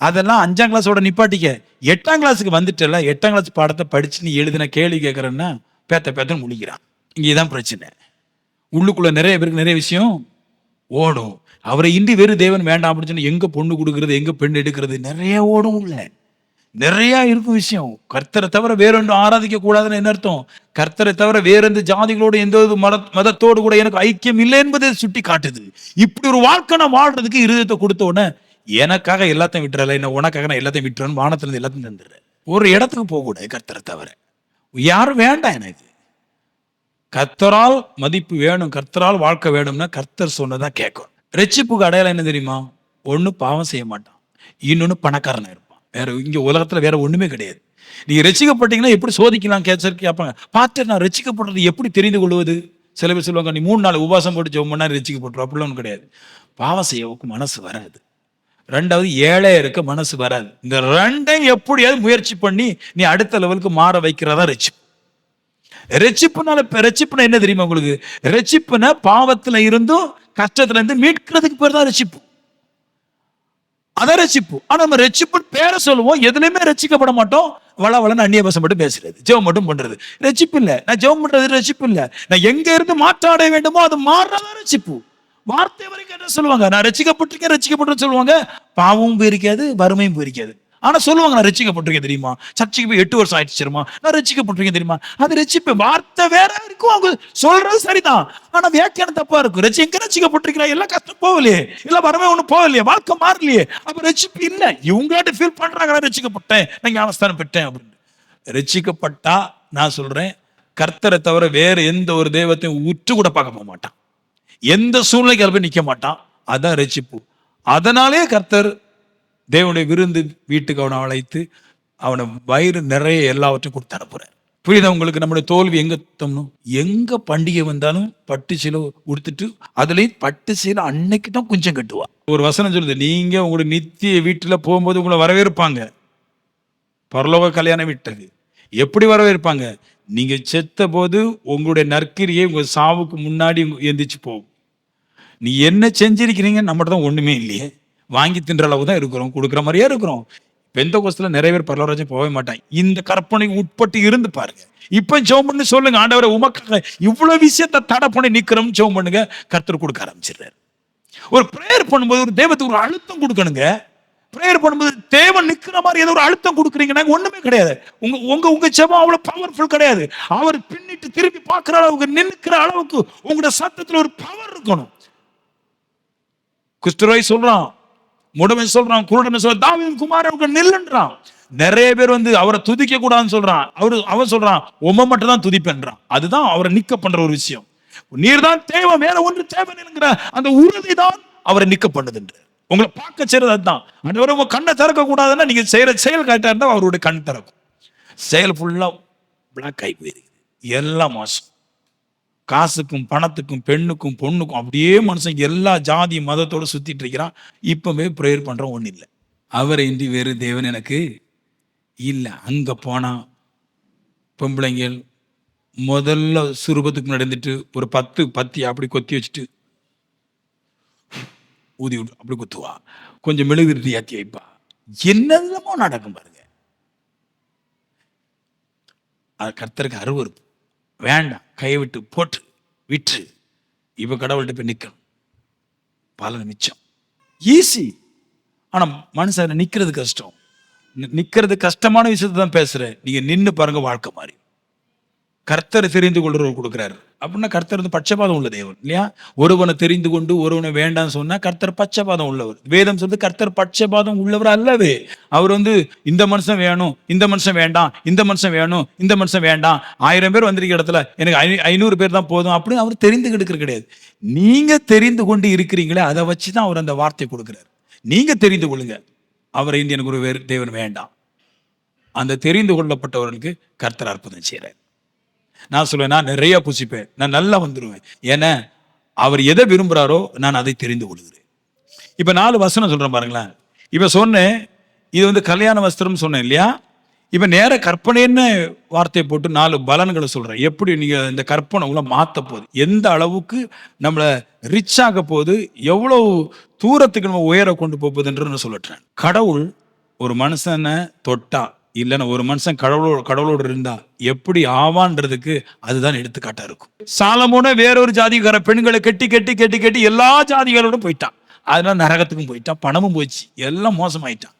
Speaker 1: அதெல்லாம் 5ஆம் கிளாஸோட நிப்பாட்டிக்க. 8ஆம் கிளாஸுக்கு வந்துட்டல, 8ஆம் கிளாஸ் பாடத்தை படிச்சு நீ எழுதின கேள்வி கேட்குறேன்னா பேத்தன்னு முழிக்கிறான். இங்கேதான் பிரச்சனை. உள்ளுக்குள்ள நிறைய பேருக்கு நிறைய விஷயம் ஓடும். அவரை இன்றி வேறு தேவன் வேண்டாம் அப்படின்னு சொன்னா எங்க பொண்ணு கொடுக்கறது, எங்க பெண் எடுக்கிறது, நிறைய ஓடும். உள்ள நிறைய இருக்கும் விஷயம். கர்த்தரை தவிர வேறொன்றும் ஆராதிக்க கூடாதுன்னு என்ன அர்த்தம்? கர்த்தரை தவிர வேற எந்த ஜாதிகளோடு எந்த ஒரு மதத்தோடு கூட எனக்கு ஐக்கியம் இல்லை என்பதை சுட்டி காட்டுது. இப்படி ஒரு வாழ்க்கை நான் வாழ்றதுக்கு இருதயத்தை கொடுத்த உடனே எனக்காக எல்லாத்தையும் விட்டுறல, என்ன உனக்காக நான் எல்லாத்தையும் விட்டுறேன்னு வானத்துல இருந்து எல்லாத்தையும் தந்துடுறேன். ஒரு இடத்துக்கு போக கூடாது கர்த்தரை தவிர, யாரும் வேண்டாம் எனக்கு. கர்த்தரால் மதிப்பு வேணும், கர்த்தரால் வாழ்க்கை வேணும்னா கர்த்தர் சொன்னதான் கேட்கும். ரட்சிப்புக்கு அடையாளம் என்ன தெரியுமா? ஒண்ணு பாவம் செய்ய மாட்டான், இன்னொன்னு பணக்காரனா இருப்பான். வேற இங்க உலகத்துல வேற ஒண்ணுமே கிடையாது. நீங்க ரட்சிக்கப்பட்டீங்கன்னா எப்படி சோதிக்கலாம் கேட்பாங்க. பார்த்து நான் ரட்சிக்கப்படுறது எப்படி தெரிந்து கொள்வது? சில பேர் சொல்லுவாங்க, நீ 3 நாள் உபாசம் போட்டு ஜெபம் பண்ணா ரட்சிக்கப்பட்டுரும். அப்படிலாம் ஒன்றும் கிடையாது. பாவம் செய்யவுக்கு மனசு வராது. 2வது ஏழையா இருக்க மனசு வராது. இந்த 2ஐயும் எப்படியாவது முயற்சி பண்ணி நீ அடுத்த லெவலுக்கு மாற வைக்கிறதா ரட்சிப்பு. ரட்சிப்புனா என்ன தெரியுமா உங்களுக்கு? ரட்சிப்புனா பாவத்துல இருந்தும் கஷ்டத்துல இருந்து மீட்கிறதுக்கு பேர் தான் ரட்சிப்பு. அதான் ரட்சிப்பு. ஆனா நம்ம ரட்சிப்பு பேரை சொல்லுவோம், எதுலையுமே ரட்சிக்கப்பட மாட்டோம். வளவளன்னு அந்நிய பாஷை மட்டும் பேசுறது, ஜெபம் மட்டும் பண்றது ரட்சிப்பு இல்ல. நான் ஜெபம் பண்றது ரட்சிப்பு இல்ல. நான் எங்க இருந்து மாற்றாட வேண்டுமோ அது மாறுறதா ரட்சிப்பு. வார்த்தை வரைக்கும் என்ன சொல்லுவாங்க? நான் ரட்சிக்கப்பட்டிருக்கேன் சொல்லுவாங்க. பாவமும் போயிருக்காது, வறுமையும் போயிருக்காது. ஆனா சொல்லுவாங்க நான் ரட்சிக்கப்பட்டிருக்கேன் தெரியுமா? சர்ச்சைக்கு போய் 8 வருஷம் ஆயிடுச்சு தெரியுமா? நான் ரட்சிக்கப்பட்டிருக்கேன் தெரியுமா? அது ரட்சிப்பு. வார்த்தை வேற இருக்கும், அவங்க சொல்றது சரிதான், ஆனா வியாக்கியானம் தப்பா இருக்கும். எங்க ரட்சிக்கப்பட்டிருக்கிறா? எல்லாம் கஷ்டம் போகலையே, எல்லாம் வறுமை ஒண்ணு போகலையே, வாழ்க்கை மாறலையே, அப்ப ரட்சிப்பு இல்ல. இவங்களாட்ட ஃபீல் பண்றாங்க ரட்சிக்கப்பட்டேன், நான் ஞானஸ்தானம் பெற்றேன் அப்படின்னு. ரட்சிக்கப்பட்டா நான் சொல்றேன், கர்த்தரை தவிர வேற எந்த ஒரு தெய்வத்தையும் உற்று கூட பார்க்க போக மாட்டான், எந்த சூழ்நிலைக்கு போய் நிக்க மாட்டான். அதான் ரட்சிப்பு. அதனாலே கர்த்தர் தேவனுடைய விருந்து வீட்டுக்கு அவனை அழைத்து அவனை வயிறு நிறைய எல்லாவற்றையும் கொடுத்து அனுப்புறார். புரியுதா உங்களுக்கு? நம்முடைய தோல்வி எங்க தோணும்? எங்க பண்டிகை வந்தாலும் பட்டு சீலை உடுத்துட்டு, அதுலயும் பட்டு சீலை அன்னைக்கு தான் கொஞ்சம் கட்டுவா. ஒரு வசனம் சொல்லுது, நீங்க உங்களுடைய நித்திய வீட்டுல போகும்போது உங்களை வரவேற்பாங்க. பரலோக கல்யாணம் விட்டது எப்படி வரவேற்பாங்க? நீங்க செத்த போது உங்களுடைய நற்கிரியை உங்க சாவுக்கு முன்னாடி எந்திரிச்சு போகும். நீ என்ன செஞ்சிருக்கிறீங்க? நம்மகிட்ட தான் ஒண்ணுமே இல்லையே, வாங்கி தின்ற அளவு தான் இருக்கிறோம், கொடுக்குற மாதிரியே இருக்கிறோம். பெந்தகோஸ்துல நிறைய பேர் பரலோகராஜ்யம் போகவே மாட்டாங்க. இந்த கற்பனைக்கு உட்பட்டு இருந்து பாருங்க. இப்ப ஜெபம் பண்ணி சொல்லுங்க, ஆண்டவரே உமக்காக இவ்வளவு விஷயத்தை தடை பண்ணி நிக்கிறோம், ஜெபம் பண்ணுங்க. கர்த்தர் கொடுக்க ஆரம்பிச்சிடுறாரு. ஒரு பிரேயர் பண்ணும்போது ஒரு தெய்வத்துக்கு ஒரு அழுத்தம் கொடுக்கணுங்க. பிரேயர் பண்ணும்போது தேவன் நிக்கிற மாதிரி ஏதோ ஒரு அழுத்தம் கொடுக்குறீங்கன்னா ஒண்ணுமே கிடையாது. உங்க ஜெபம் அவ்வளவு பவர்ஃபுல் கிடையாது. அவர் பின்னிட்டு திருப்பி பார்க்கிற அளவுக்கு, நின்னுக்கிற அளவுக்கு உங்களோட சத்தத்துல ஒரு பவர் இருக்கணும். குஷ்டரோய் சொல்றான், முடவன் சொல்றான், குருடன் சொல்றான், தாவீதின் குமாரன் நில்லுன்றான். நிறைய பேர் அவரை துதிக்க கூடாதுன்னு சொல்றான். அவன் சொல்றான், உம்மை மட்டும் தான் துதிப்பேன்றான். அதுதான் அவரை நிக்க பண்ற ஒரு விஷயம். நீர் தான் தேவை, வேற ஒன்று தேவைங்கிற அந்த உறுதி தான் அவரை நிக்க பண்ணுதுன்ற. உங்களை பார்க்க செய்யறது அதுதான். ஆண்டவரே உங்க கண்ணை திறக்க கூடாதுன்னா நீங்க செய்யற செயல் கரெக்டா இருந்தா அவருடைய கண் திறக்கும். செயல் ஃபுல்லா பிளாக் ஆகி போயிருக்கு, எல்லாம் மோசம். காசுக்கும் பணத்துக்கும் பெண்ணுக்கும் பொண்ணுக்கும் அப்படியே மனுஷன் எல்லா ஜாதி மதத்தோட சுத்திட்டு இருக்கிறான். இப்பவே ப்ரேயர் பண்றோம், ஒண்ணு இல்லை. அவரை இன்றி வேறு தேவன் எனக்கு இல்லை. அங்க போனா பொம்பளைங்கள் முதல்ல சுரூபத்துக்கு நடந்துட்டு ஒரு 10 பத்தி அப்படி கொத்தி வச்சுட்டு ஊதி விட்டு அப்படி குத்துவா, கொஞ்சம் மெழுகுருத்தி ஏற்றி வைப்பா, என்னென்னமோ நடக்கும் பாருங்க. அது கர்த்தருக்கு அருவருப்பு. வேண்டாம், கையை விட்டு போட்டு விட்டு இப்ப கடவுள்கிட்ட போய் நிக்கணும், பலன் மிச்சம். ஈஸி. ஆனா மனுஷன் நிக்கிறது கஷ்டம். நிக்கிறது கஷ்டமான விஷயத்தை தான் பேசுறேன். நீங்க நின்று பாருங்க, வாழ்க்கை மாறி. கர்த்தரை தெரிந்து கொள்றவர் கொடுக்குறாரு அப்படின்னா கர்த்தர் பட்சபாதம் உள்ள தேவன் இல்லையா? ஒருவனை தெரிந்து கொண்டு ஒருவனை வேண்டாம்னு சொன்னா கர்த்தர் பட்சபாதம் உள்ளவர். வேதம் சொல்றது கர்த்தர் பட்சபாதம் உள்ளவர் அல்லவே. அவர் இந்த மனுஷன் வேணும், இந்த மனுஷன் வேண்டாம், இந்த மனுஷன் வேணும், இந்த மனுஷன் வேண்டாம், 1000 பேர் வந்திருக்க இடத்துல எனக்கு 500 பேர் தான் போதும் அப்படின்னு அவர் தெரிந்து எடுக்கிறது கிடையாது. நீங்க தெரிந்து கொண்டு இருக்கிறீங்களே, அதை வச்சுதான் அவர் அந்த வார்த்தை கொடுக்கிறார். நீங்க தெரிந்து கொள்ளுங்க, அவரை எனக்கு ஒரு தேவன் வேண்டாம். அந்த தெரிந்து கொள்ளப்பட்டவர்களுக்கு கர்த்தர் அற்புதம் செய்யறார். நான் சொல்லுவேன், நான் நிறைய புசிப்பேன், நான் நல்லா வந்துடுவேன். ஏன்னா அவர் எதை விரும்புறாரோ நான் அதை தெரிந்து கொள்கிறேன். இப்ப 4 வசனம் சொல்றேன் பாருங்களேன். இப்ப சொன்னேன், இது கல்யாண வஸ்திரம் சொன்னேன் இல்லையா? இப்ப நேர கற்பனைன்னு வார்த்தையை போட்டு 4 பலன்களை சொல்றேன். எப்படி நீங்க இந்த கற்பனை உங்களை மாத்த போகுது, எந்த அளவுக்கு நம்மளை ரிச் ஆக போகுது, எவ்வளவு தூரத்துக்கு நம்ம உயர கொண்டு போகுதுன்னு சொல்லட்டேன். கடவுள் ஒரு மனுஷனை தொட்டா, இல்லைன்னா ஒரு மனுஷன் கடவுளோடு இருந்தா எப்படி ஆவான்றதுக்கு அதுதான் எடுத்துக்காட்டா இருக்கும். சாலமோனே வேறொரு ஜாதிகார பெண்களை கெட்டி கெட்டி கெட்டி கெட்டி எல்லா ஜாதிகளோடும் போயிட்டான். அதனால நரகத்துக்கும் போயிட்டான், பணமும் போச்சு, எல்லாம் மோசமாயிட்டான்.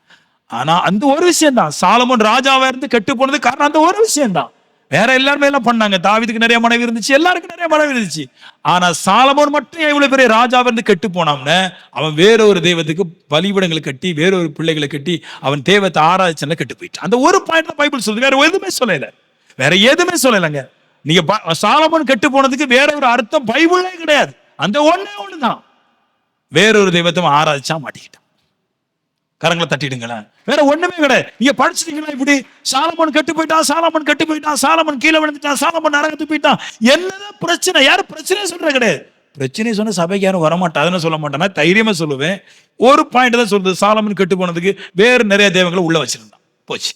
Speaker 1: ஆனா அந்த ஒரு விஷயம் தான், சாலமோன் ராஜாவா இருந்து கெட்டு போனது காரணம் அந்த ஒரு விஷயம் தான். வேற எல்லாருமே எல்லாம் பண்ணாங்க. தாவீதுக்கு நிறைய மனைவி இருந்துச்சு, எல்லாருக்கும் நிறைய மனைவி இருந்துச்சு. ஆனா சாலமோன் மட்டும் இவ்வளவு பெரிய ராஜாவா இருந்து கெட்டு போனான்னு அவன் வேற ஒரு தெய்வத்துக்கு பலிபீடங்களை கட்டி வேற ஒரு பிள்ளைகளை கட்டி அவன் தெய்வத்தை ஆராய்ச்சில கெட்டு போயிட்டான். அந்த ஒரு பாயிண்ட் தான் பைபிள் சொல்லுது, வேற எதுவுமே சொல்லல, வேற எதுவுமே சொல்லலைங்க. நீங்க சாலமோன் கெட்டு போனதுக்கு வேற ஒரு அர்த்தம் பைபிளே கிடையாது. அந்த ஒண்ணுதான், வேறொரு தெய்வத்தை ஆராய்ச்சா மாட்டிக்கிட்டான். கரங்களை தட்டிடுங்களேன், வேற ஒண்ணுமே கிடையாது. நீங்க படிச்சிட்டீங்களா இப்படி சாலமோன் கெட்டு போயிட்டான், சாலமோன் கெட்டு போயிட்டான், சாலமோன் கீழே விழுந்துட்டான், சாலமோன் நரகத்துக்கு போயிட்டான். என்னதான் பிரச்சனை? யாரும் பிரச்சனையே சொல்ற கிடையாது. பிரச்சனையை சொன்ன சபைக்கு யாரும் வரமாட்டா, அதனால சொல்ல மாட்டேன், நான் தைரியமா சொல்லுவேன். ஒரு பாயிண்ட் தான் சொல்றது, சாலமோன் கெட்டு போனதுக்கு வேறு நிறைய தெய்வங்களை உள்ள வச்சிருந்தான், போச்சு,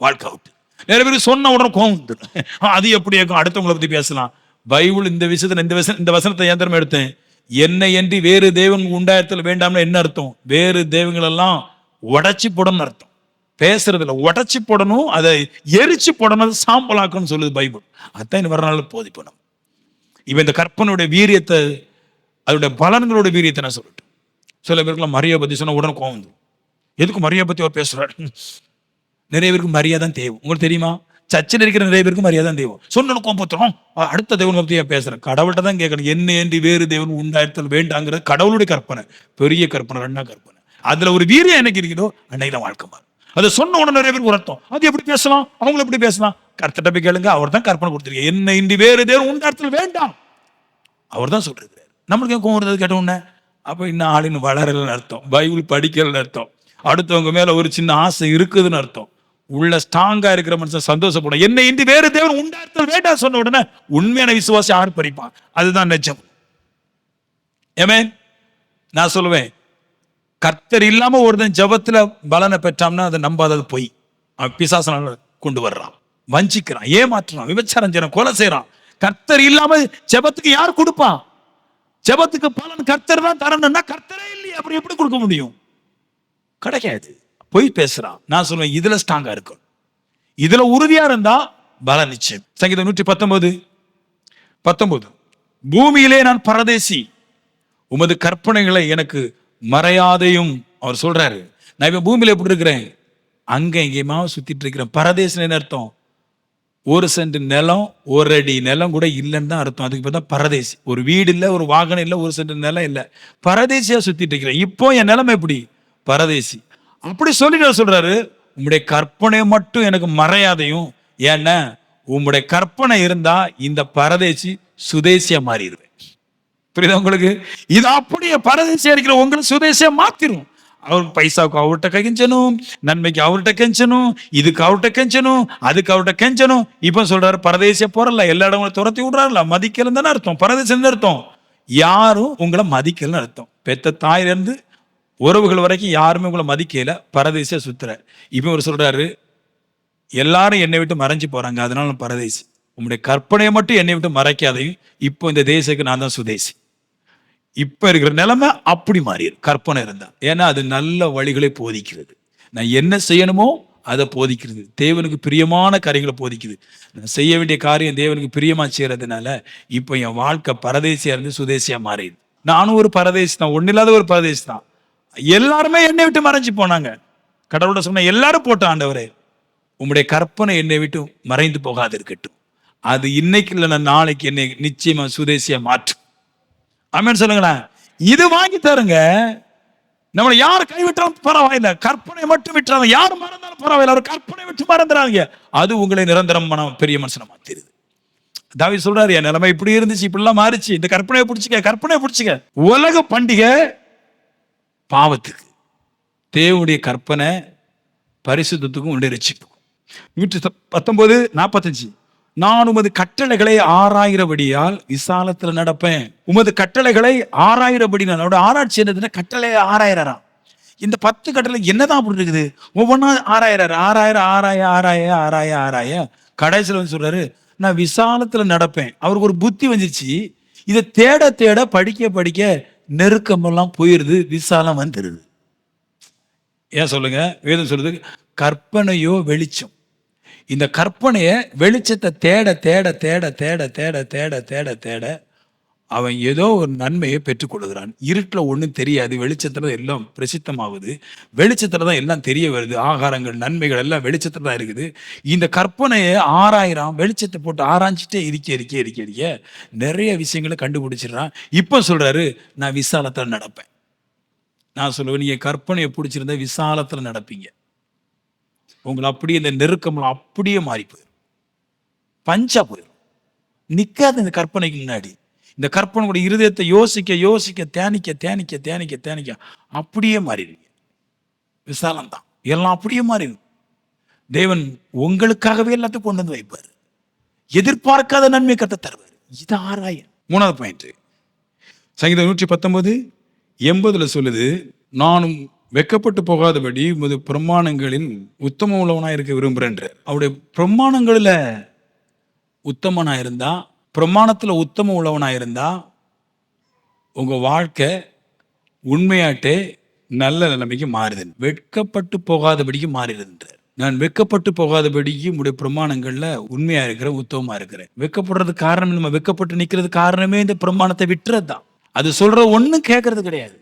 Speaker 1: வாழ்க்கை அவுட். நிறைய பேர் சொன்ன உடனே கோவம் வந்துடும், அது எப்படி இருக்கும், அடுத்தவங்களை பத்தி பேசலாம். பைபிள் இந்த விஷயத்துல இந்த வசனத்தை ஏந்திரமா எடுத்தேன். என்னை என்று வேறு தெய்வம் உண்டாயத்தில் வேண்டாம்னு என்ன அர்த்தம்? வேறு தெய்வங்கள் எல்லாம் உடைச்சி போடணும்னு அர்த்தம். பேசுறதுல உடைச்சி போடணும், அதை எரிச்சு போடணும், சாம்பலாக்கணும்னு சொல்லுது பைபிள். அதான் வர நாள் போதிப்போம். இவன் இந்த கற்பனையுடைய வீரியத்தை, அதோட பலன்களோட வீரியத்தை நான் சொல்லட்டும். சில பேருக்குலாம் மரியாதை பத்தி சொன்ன உடனே கோவம் வந்துடும். எதுக்கு மரியாதை பத்தி அவர் பேசுறாரு? நிறைய பேருக்கு மரியாதை தேவை, உங்களுக்கு தெரியுமா? சர்ச்சில் இருக்கிற நிறைய பேருக்கு மரியாதை தெய்வம் சொன்ன கோபத்துறோம், அடுத்த தெய்வம் பத்தியா பேசுறேன். கடவுள்கிட்ட தான் கேட்கணும், என்ன என்று வேறு தெய்வம் உண்டாயிரத்தில் வேண்டாங்கிறது கடவுளுடைய கற்பனை, பெரிய கற்பனை, 2ஆம் கற்பனை. அதுல ஒரு வீரியம் எனக்கு இருக்குதோ அன்னைக்கு தான் வாழ்க்கை மாறும். அதை சொன்ன உடனே நிறைய பேருக்கு உரத்தம், அது எப்படி பேசலாம், அவங்களை எப்படி பேசலாம்? கர்த்தட்ட போய் கேளுங்க, அவர் தான் கற்பனை கொடுத்துருக்க, என்ன இன்றி வேறு தேவன் உண்டாயிரத்தில் வேண்டாம், அவர் தான் சொல்றாரு. நம்மளுக்கு கோவம் வருது கேட்ட உடனே, அப்ப இன்னும் ஆளின் வளரலன்னு அர்த்தம், பைபிள் படிக்கலன்னு அர்த்தம், அடுத்தவங்க மேல ஒரு சின்ன ஆசை இருக்குதுன்னு அர்த்தம். உள்ள ஸ்ட்ராங்கா இருக்கிற மனுஷன் சந்தோஷப்படும். என்னை இன்றி வேறு தேவன் உண்டாயிரத்தில் வேண்டாம் சொன்ன உடனே உண்மையான விசுவாசி யார் பறிப்பான்? அதுதான் நிஜம். ஆமென். நான் சொல்லுவேன், கர்த்தர் இல்லாம ஒருத்தன் ஜெபத்துல பலனை பெற்றான்னா அதை நம்பாதது பொய். அவன் பிசாசனால கொண்டு வர்றான், வஞ்சிக்கிறான், ஏமாற்றுறான், விபச்சாரம் செய்யறான், கொலை செய்யறான். கர்த்தர் இல்லாம ஜெபத்துக்கு யார் கொடுப்பான்? ஜெபத்துக்கு பலன் கர்த்தர் தான் தரணும்னா கர்த்தரே இல்லையே, அப்புறம் எப்படி கொடுக்க முடியும்? கிடைக்காது. பொய் பேசுறான். நான் சொல்லுவேன், இதுல ஸ்ட்ராங்கா இருக்கும், இதுல உறுதியா இருந்தா பல நிச்சயம். சங்கீதம் 119 பூமியிலே நான் பரதேசி, உமது கற்பனைகளை எனக்கு மறையாதையும். அவர் சொல்றாரு, நான் இப்ப பூமியில எப்படி இருக்கிறேன், அங்க எங்கேயுமா சுத்திட்டு இருக்கிறேன். பரதேசம் அர்த்தம், 1 சென்ட் நிலம், 1 அடி நிலம் கூட இல்லைன்னு தான் அர்த்தம். அதுக்கு பார்த்தா பரதேசி. ஒரு வீடு இல்லை, ஒரு வாகனம் இல்லை, 1 சென்ட் நிலம் இல்லை, பரதேசியா சுத்திட்டு இருக்கிறேன். இப்போ என் நிலைமை எப்படி? பரதேசி. அப்படி சொல்லிட்டு சொல்றாரு, உம்முடைய கற்பனை மட்டும் எனக்கு மறையாதையும். ஏன்னா உம்முடைய கற்பனை இருந்தா இந்த பரதேசி சுதேசியா மாறிடுவேன். புரியுதா உங்களுக்கு? இது அப்படியே பரதேசியா இருக்கிற உங்களை சுதேசியா மாத்திரும். அவருக்கு பைசாவுக்கு அவர்கிட்ட கெஞ்சணும், நன்மைக்கு அவர்கிட்ட கெஞ்சணும், இதுக்கு அவர்கிட்ட கெஞ்சணும், அதுக்கு அவர்கிட்ட கெஞ்சணும். இப்ப சொல்றாரு பரதேசியா போறல, எல்லா இடங்களும் துரத்தி விடுறாருல, மதிக்கலன்னு தானே அர்த்தம். பரதேசம் அர்த்தம் யாரும் உங்களை மதிக்கலன்னு அர்த்தம். பெத்த தாயிலிருந்து உறவுகள் வரைக்கும் யாருமே உங்களை மதிக்கல, பரதேசியா சுத்துற. இப்ப அவர் சொல்றாரு, எல்லாரும் என்னை விட்டு மறைஞ்சு போறாங்க, அதனால நான் பரதேசி. உங்களுடைய கற்பனையை மட்டும் என்னை விட்டு மறைக்காதையும். இப்போ இந்த தேசத்துக்கு நான் தான் சுதேசி. இப்ப இருக்கிற நிலைமை அப்படி மாறிடு, கற்பனை இருந்தா. ஏன்னா அது நல்ல வழிகளை போதிக்கிறது, நான் என்ன செய்யணுமோ அதை போதிக்கிறது, தேவனுக்கு பிரியமான காரியங்களை போதிக்குது. நான் செய்ய வேண்டிய காரியம் தேவனுக்கு பிரியமா செய்யறதுனால இப்போ என் வாழ்க்கை பரதேசியா இருந்து சுதேசியா மாறிடுது. நானும் ஒரு பரதேசி தான், ஒன்னில்லாத ஒரு பரதேசி தான். எல்லாருமே என்னை விட்டு மறைஞ்சு போனாங்க. கடவுளோட சொன்ன எல்லாரும் போட்ட ஆண்டவரே, உம்முடைய கற்பனை என்னை விட்டு மறைந்து போகாது இருக்கட்டும். அது இன்னைக்கு இல்லைன்னா நாளைக்கு என்னை நிச்சயமா சுதேசியா மாற்றும். ஆமென் சொல்லுங்களேன். இது வாங்கி தருங்க. நம்மளை யார் கைவிட்டாலும் பரவாயில்ல, கற்பனை மட்டும் விட்டுறாங்க. யார் மறந்தாலும் பரவாயில்ல, அவர் கற்பனை விட்டு மறந்துறாங்க. அது உங்களை நிரந்தரமான பெரிய மனுஷனை மாத்திருது. தாவீது சொல்றாரு, என் நிலைமை இப்படி இருந்துச்சு, இப்படிலாம் மாறிச்சு, இந்த கற்பனையை பிடிச்சிக்க, கற்பனையை பிடிச்சிக்க. உலக பண்டிகை பாவத்துக்கு, தேவனுடைய கற்பனை பரிசுத்தத்துக்கும் உடைய ரட்சிப்புக்கும். 119:45 நான் உமது கட்டளைகளை ஆராயிரபடியால் விசாலத்துல நடப்பேன். உமது கட்டளைகளை ஆராயிரபடி, ஆராய்ச்சி என்னதுன்னா கட்டளை ஆராயிரம். இந்த 10 கட்டளை என்னதான் அப்படி இருக்குது? ஒவ்வொன்றா ஆராயிறாரு. ஆராய கடைசியில் வந்து சொல்றாரு, நான் விசாலத்துல நடப்பேன். அவருக்கு ஒரு புத்தி வந்துச்சு. இதை தேட தேட படிக்க படிக்க நெருக்கமெல்லாம் போயிருது, விசாலம் வந்துருது. ஏன் சொல்லுங்க? வேதம் சொல்லுது, கற்பனையோ வெளிச்சம். இந்த கற்பனைய வெளிச்சத்தை தேட தேட தேட தேட தேட தேட தேட தேட அவன் ஏதோ ஒரு நன்மையை பெற்றுக்கொள்கிறான். இருட்டில் ஒன்றும் தெரியாது, வெளிச்சத்துல எல்லாம் பிரசித்தமாகுது, வெளிச்சத்துல தான் எல்லாம் தெரிய வருது. ஆகாரங்கள், நன்மைகள் எல்லாம் வெளிச்சத்துல தான் இருக்குது. இந்த கற்பனையை ஆராயிரம், வெளிச்சத்தை போட்டு ஆராய்ச்சிட்டே இருக்க நிறைய விஷயங்களை கண்டுபிடிச்சிடறான். இப்போ சொல்றாரு, நான் விசாலத்தில் நடப்பேன். நான் சொல்லுவேன், நீங்க கற்பனையை பிடிச்சிருந்தா விசாலத்தில் நடப்பீங்க. உங்களை அப்படியே இந்த நெருக்கம்லாம் அப்படியே மாறி போயிடும், பஞ்சா போயிடும், நிக்காது இந்த கற்பனைக்கு முன்னாடி. இந்த கற்பனை கூட இருதயத்தை யோசிக்க யோசிக்க தியானிக்க தியானிக்க தியானிக்க தியானிக்க அப்படியே மாறிடுவீங்க. விசாலம் தான் எல்லாம் அப்படியே மாறிடும். தேவன் உங்களுக்காகவே எல்லாத்தையும் கொண்டு வந்து வைப்பார். எதிர்பார்க்காத நன்மை கத்த தருவார். இது ஆராய. 3வது பாயிண்ட், சங்கீதம் 119:80 சொல்லுது, நானும் வெக்கப்பட்டு போகாதபடி உமது பிரமாணங்களில் உத்தம உள்ளவனாக இருக்க விரும்புகிறேன். அவருடைய பிரமாணங்களில் உத்தமனா இருந்தா, பிரமாணத்தில் உத்தம உள்ளவனா இருந்தா உங்க வாழ்க்கை உண்மையாட்டே நல்ல நிலைமைக்கு மாறுது. வெட்கப்பட்டு போகாதபடிக்கு மாறிடுன்றார். நான் வெட்கப்பட்டு போகாதபடிக்கு உங்களுடைய பிரமாணங்கள்ல உண்மையா இருக்கிறேன், உத்தமமா இருக்கிறேன். வெட்கப்படுறதுக்கு காரணம், நம்ம வெட்கப்பட்டு நிக்கிறது காரணமே இந்த பிரமாணத்தை விட்டுறது தான். அது சொல்ற ஒன்னும் கேட்கறது கிடையாது.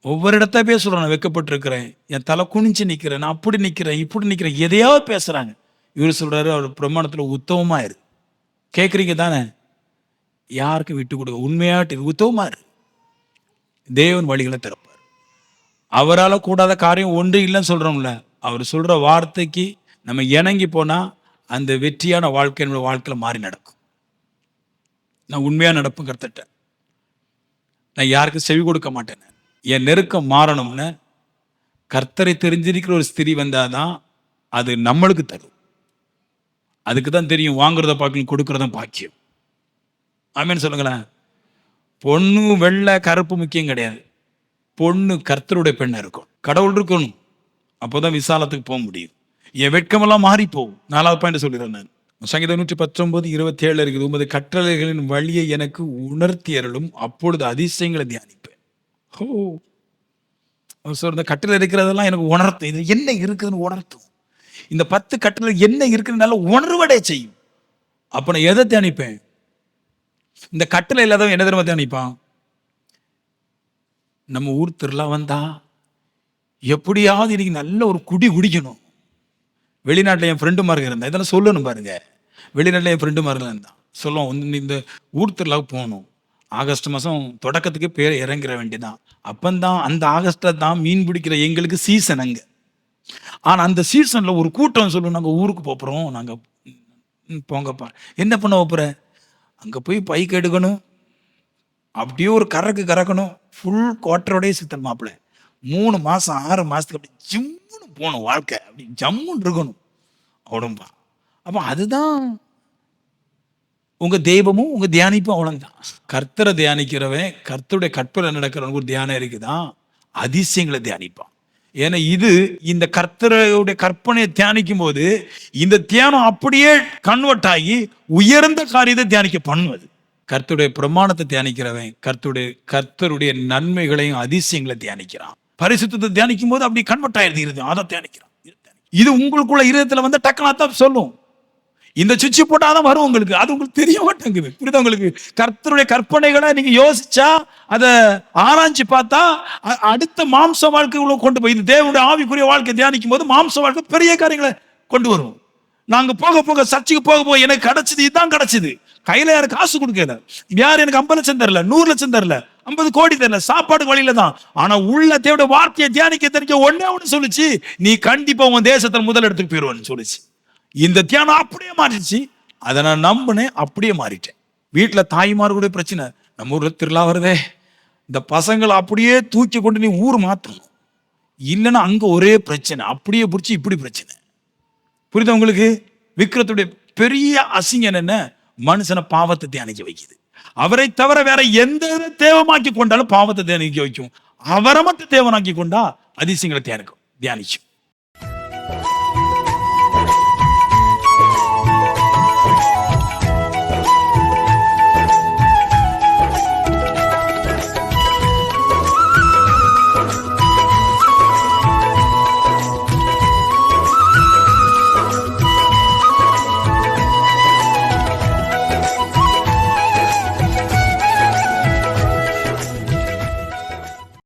Speaker 1: ஒவ்வொரு இடத்த போய் சொல்றேன், நான் வெட்கப்பட்டு இருக்கிறேன், என் தலை குனிஞ்சு நிக்கிறேன், நான் அப்படி நிக்கிறேன், இப்படி நிக்கிறேன், எதையாவது பேசுறாங்க. இவர் சொல்றாரு, அவர் பிரமாணத்துல உத்தமமா இரு. கேட்குறீங்க தானே? யாருக்கும் விட்டு கொடுக்க, உண்மையாட்டு உத்தவமா இரு. தேவன் வழிகளை திறப்பார். அவரால் கூடாத காரியம் ஒன்று இல்லைன்னு சொல்றோம்ல, அவர் சொல்ற வார்த்தைக்கு நம்ம இணங்கி போனா அந்த வெற்றியான வாழ்க்கை என்னோட வாழ்க்கையில் மாறி நடக்கும். நான் உண்மையா நடப்பும் கருத்துட்ட, நான் யாருக்கும் செவி கொடுக்க மாட்டேன். என் நெருக்கம் மாறணும்னு கர்த்தரை தெரிஞ்சிருக்கிற ஒரு ஸ்திரீ வந்தாதான் அது நம்மளுக்கு தரும். அதுக்கு தான் தெரியும், வாங்குறத பாக்கியம் கொடுக்கறத பாக்கியம். ஆமேன்னு சொல்லுங்களேன். பொண்ணு வெள்ளை கருப்பு முக்கியம் கிடையாது. பொண்ணு கர்த்தருடைய பெண்ணா இருக்கும், கடவுள் இருக்கணும், அப்போதான் விசாலத்துக்கு போக முடியும். என் வெட்கமெல்லாம் மாறி போகும். 4வது பாயிண்ட் சொல்லிடுறேன் நான். சங்கீதம் 119:27 இருக்குது, உமது கட்டளைகளின் வழியை எனக்கு உணர்த்தி அருளும், அப்பொழுது அதிசயங்களை தியானிப்பேன். ஓ, இந்த கட்டளை இருக்கிறதெல்லாம் எனக்கு உணர்த்தும். இது என்ன இருக்குதுன்னு உணர்த்தும். இந்த 10 கட்டளை என்ன இருக்குதுனால உணர்வடைய செய்யும். அப்ப நான் எதை தியானிப்பேன்? இந்த கட்டளை இல்லாதவன் என்ன தெரியுமா தியானிப்பான்? நம்ம ஊர் திருவிழா வந்தா எப்படியாவது இன்னைக்கு நல்ல ஒரு குடி குடிக்கணும். வெளிநாட்டில் என் ஃப்ரெண்டு மாதிரி இருந்தேன், இதெல்லாம் சொல்லணும் பாருங்க. வெளிநாட்டில் என் ஃப்ரெண்டு மாதிரி இருந்தான், சொல்லுவோம், இந்த ஊர் திருவிழாவுக்கு போகணும். ஆகஸ்ட் மாதம் தொடக்கத்துக்கு பேர் இறங்கிற வேண்டியதான். அப்பந்தான் அந்த ஆகஸ்டில் தான் மீன் பிடிக்கிற எங்களுக்கு சீசன் அங்கே. ஆனால் அந்த சீசனில் ஒரு கூட்டம் சொல்லுவோம், நாங்கள் ஊருக்கு போகிறோம், நாங்கள் போங்கப்பா. என்ன பண்ண போகிற? அங்கே போய் பைக் எடுக்கணும், அப்படியே ஒரு கறக்கணும், ஃபுல் குவார்டரோடய சித்தன் மாப்பிள்ள. 3 மாதம் 6 மாதத்துக்கு அப்படி ஜிம்முன்னு போகணும், வாழ்க்கை அப்படி ஜம்முன்னு இருக்கணும் அவ்வளோம்பா. அப்போ அதுதான் உங்கள் தெய்வமும் உங்கள் தியானிப்பும் அவ்வளோதான். கர்த்தரை தியானிக்கிறவன், கர்த்தருடைய கற்பனை நடக்கிறவனுக்கு ஒரு தியானம் இருக்குதான், அதிசயங்களை தியானிப்பான். ஏன்னா இது இந்த கர்த்தருடைய கற்பனையை தியானிக்கும் போது இந்த தியானம் அப்படியே கன்வெர்ட் ஆகி உயர்ந்த காரியத்தை தியானிக்க பண்ணுவது. கர்த்தருடைய பிரமாணத்தை தியானிக்கிறவன் கர்த்தருடைய நன்மைகளையும் அதிசயங்களை தியானிக்கிறான். பரிசுத்தத்தை தியானிக்கும் போது அப்படி கன்வெர்ட் ஆயிருது, அதை தியானிக்கிறான். இது உங்களுக்குள்ள இருதயத்துல வந்து டக்குனாத்தான் சொல்லும். இந்த சுவிட்ச் போட்டாதான் வரும் உங்களுக்கு, அது உங்களுக்கு தெரிய மாட்டேங்குது. புரியுதா உங்களுக்கு? கர்த்தருடைய கற்பனைகளை நீங்க யோசிச்சா, அதை ஆராய்ச்சி பார்த்தா அடுத்த மாம்ச வாழ்க்கை கொண்டு போய், இது தேவனுடைய ஆவிக்குரிய வாழ்க்கை தியானிக்கும் போது மாம்ச வாழ்க்கை பெரிய காரியங்களை கொண்டு வரும். நாங்க போக போக சர்ச்சுக்கு போக எனக்கு கிடைச்சது இதுதான் கிடைச்சது. கையில யாரு காசு கொடுக்கல, யாரு எனக்கு 50 லட்சம் தரல, 100 லட்சம் தரல, 50 கோடி தரல, சாப்பாடு வழியில தான். ஆனா உள்ள தேவனுடைய வார்த்தையை தியானிக்க தெரிஞ்ச ஒண்ணு சொல்லுச்சு, நீ கண்டிப்பா உன் தேசத்துல முதல் இடத்துக்கு போயிருவான்னு சொல்லுச்சு. இந்த தியானம் அப்படியே மாறிடுச்சு. அதை நான் நம்பினேன், அப்படியே மாறிட்டேன். வீட்டுல தாய்மார்களுடைய பிரச்சனை, நம்ம ஊர்ல திருவிழா வருதே, இந்த பசங்களை அப்படியே தூக்கி கொண்டு நீ ஊர் மாற்றணும், இல்லைன்னா அங்க ஒரே பிரச்சனை, அப்படியே பிடிச்சி இப்படி பிரச்சனை. புரியுதா உங்களுக்கு? விக்கிரத்துடைய பெரிய அசிங்கம் என்ன? மனுஷனை பாவத்தை தியானிக்க வைக்குது. அவரை தவிர வேற எந்த தேவமாக்கி கொண்டாலும் பாவத்தை தியானிக்க வைக்கும். அவரை மட்டும் தேவனாக்கி கொண்டா அதிசயங்களை தியானிக்கும் தியானிச்சு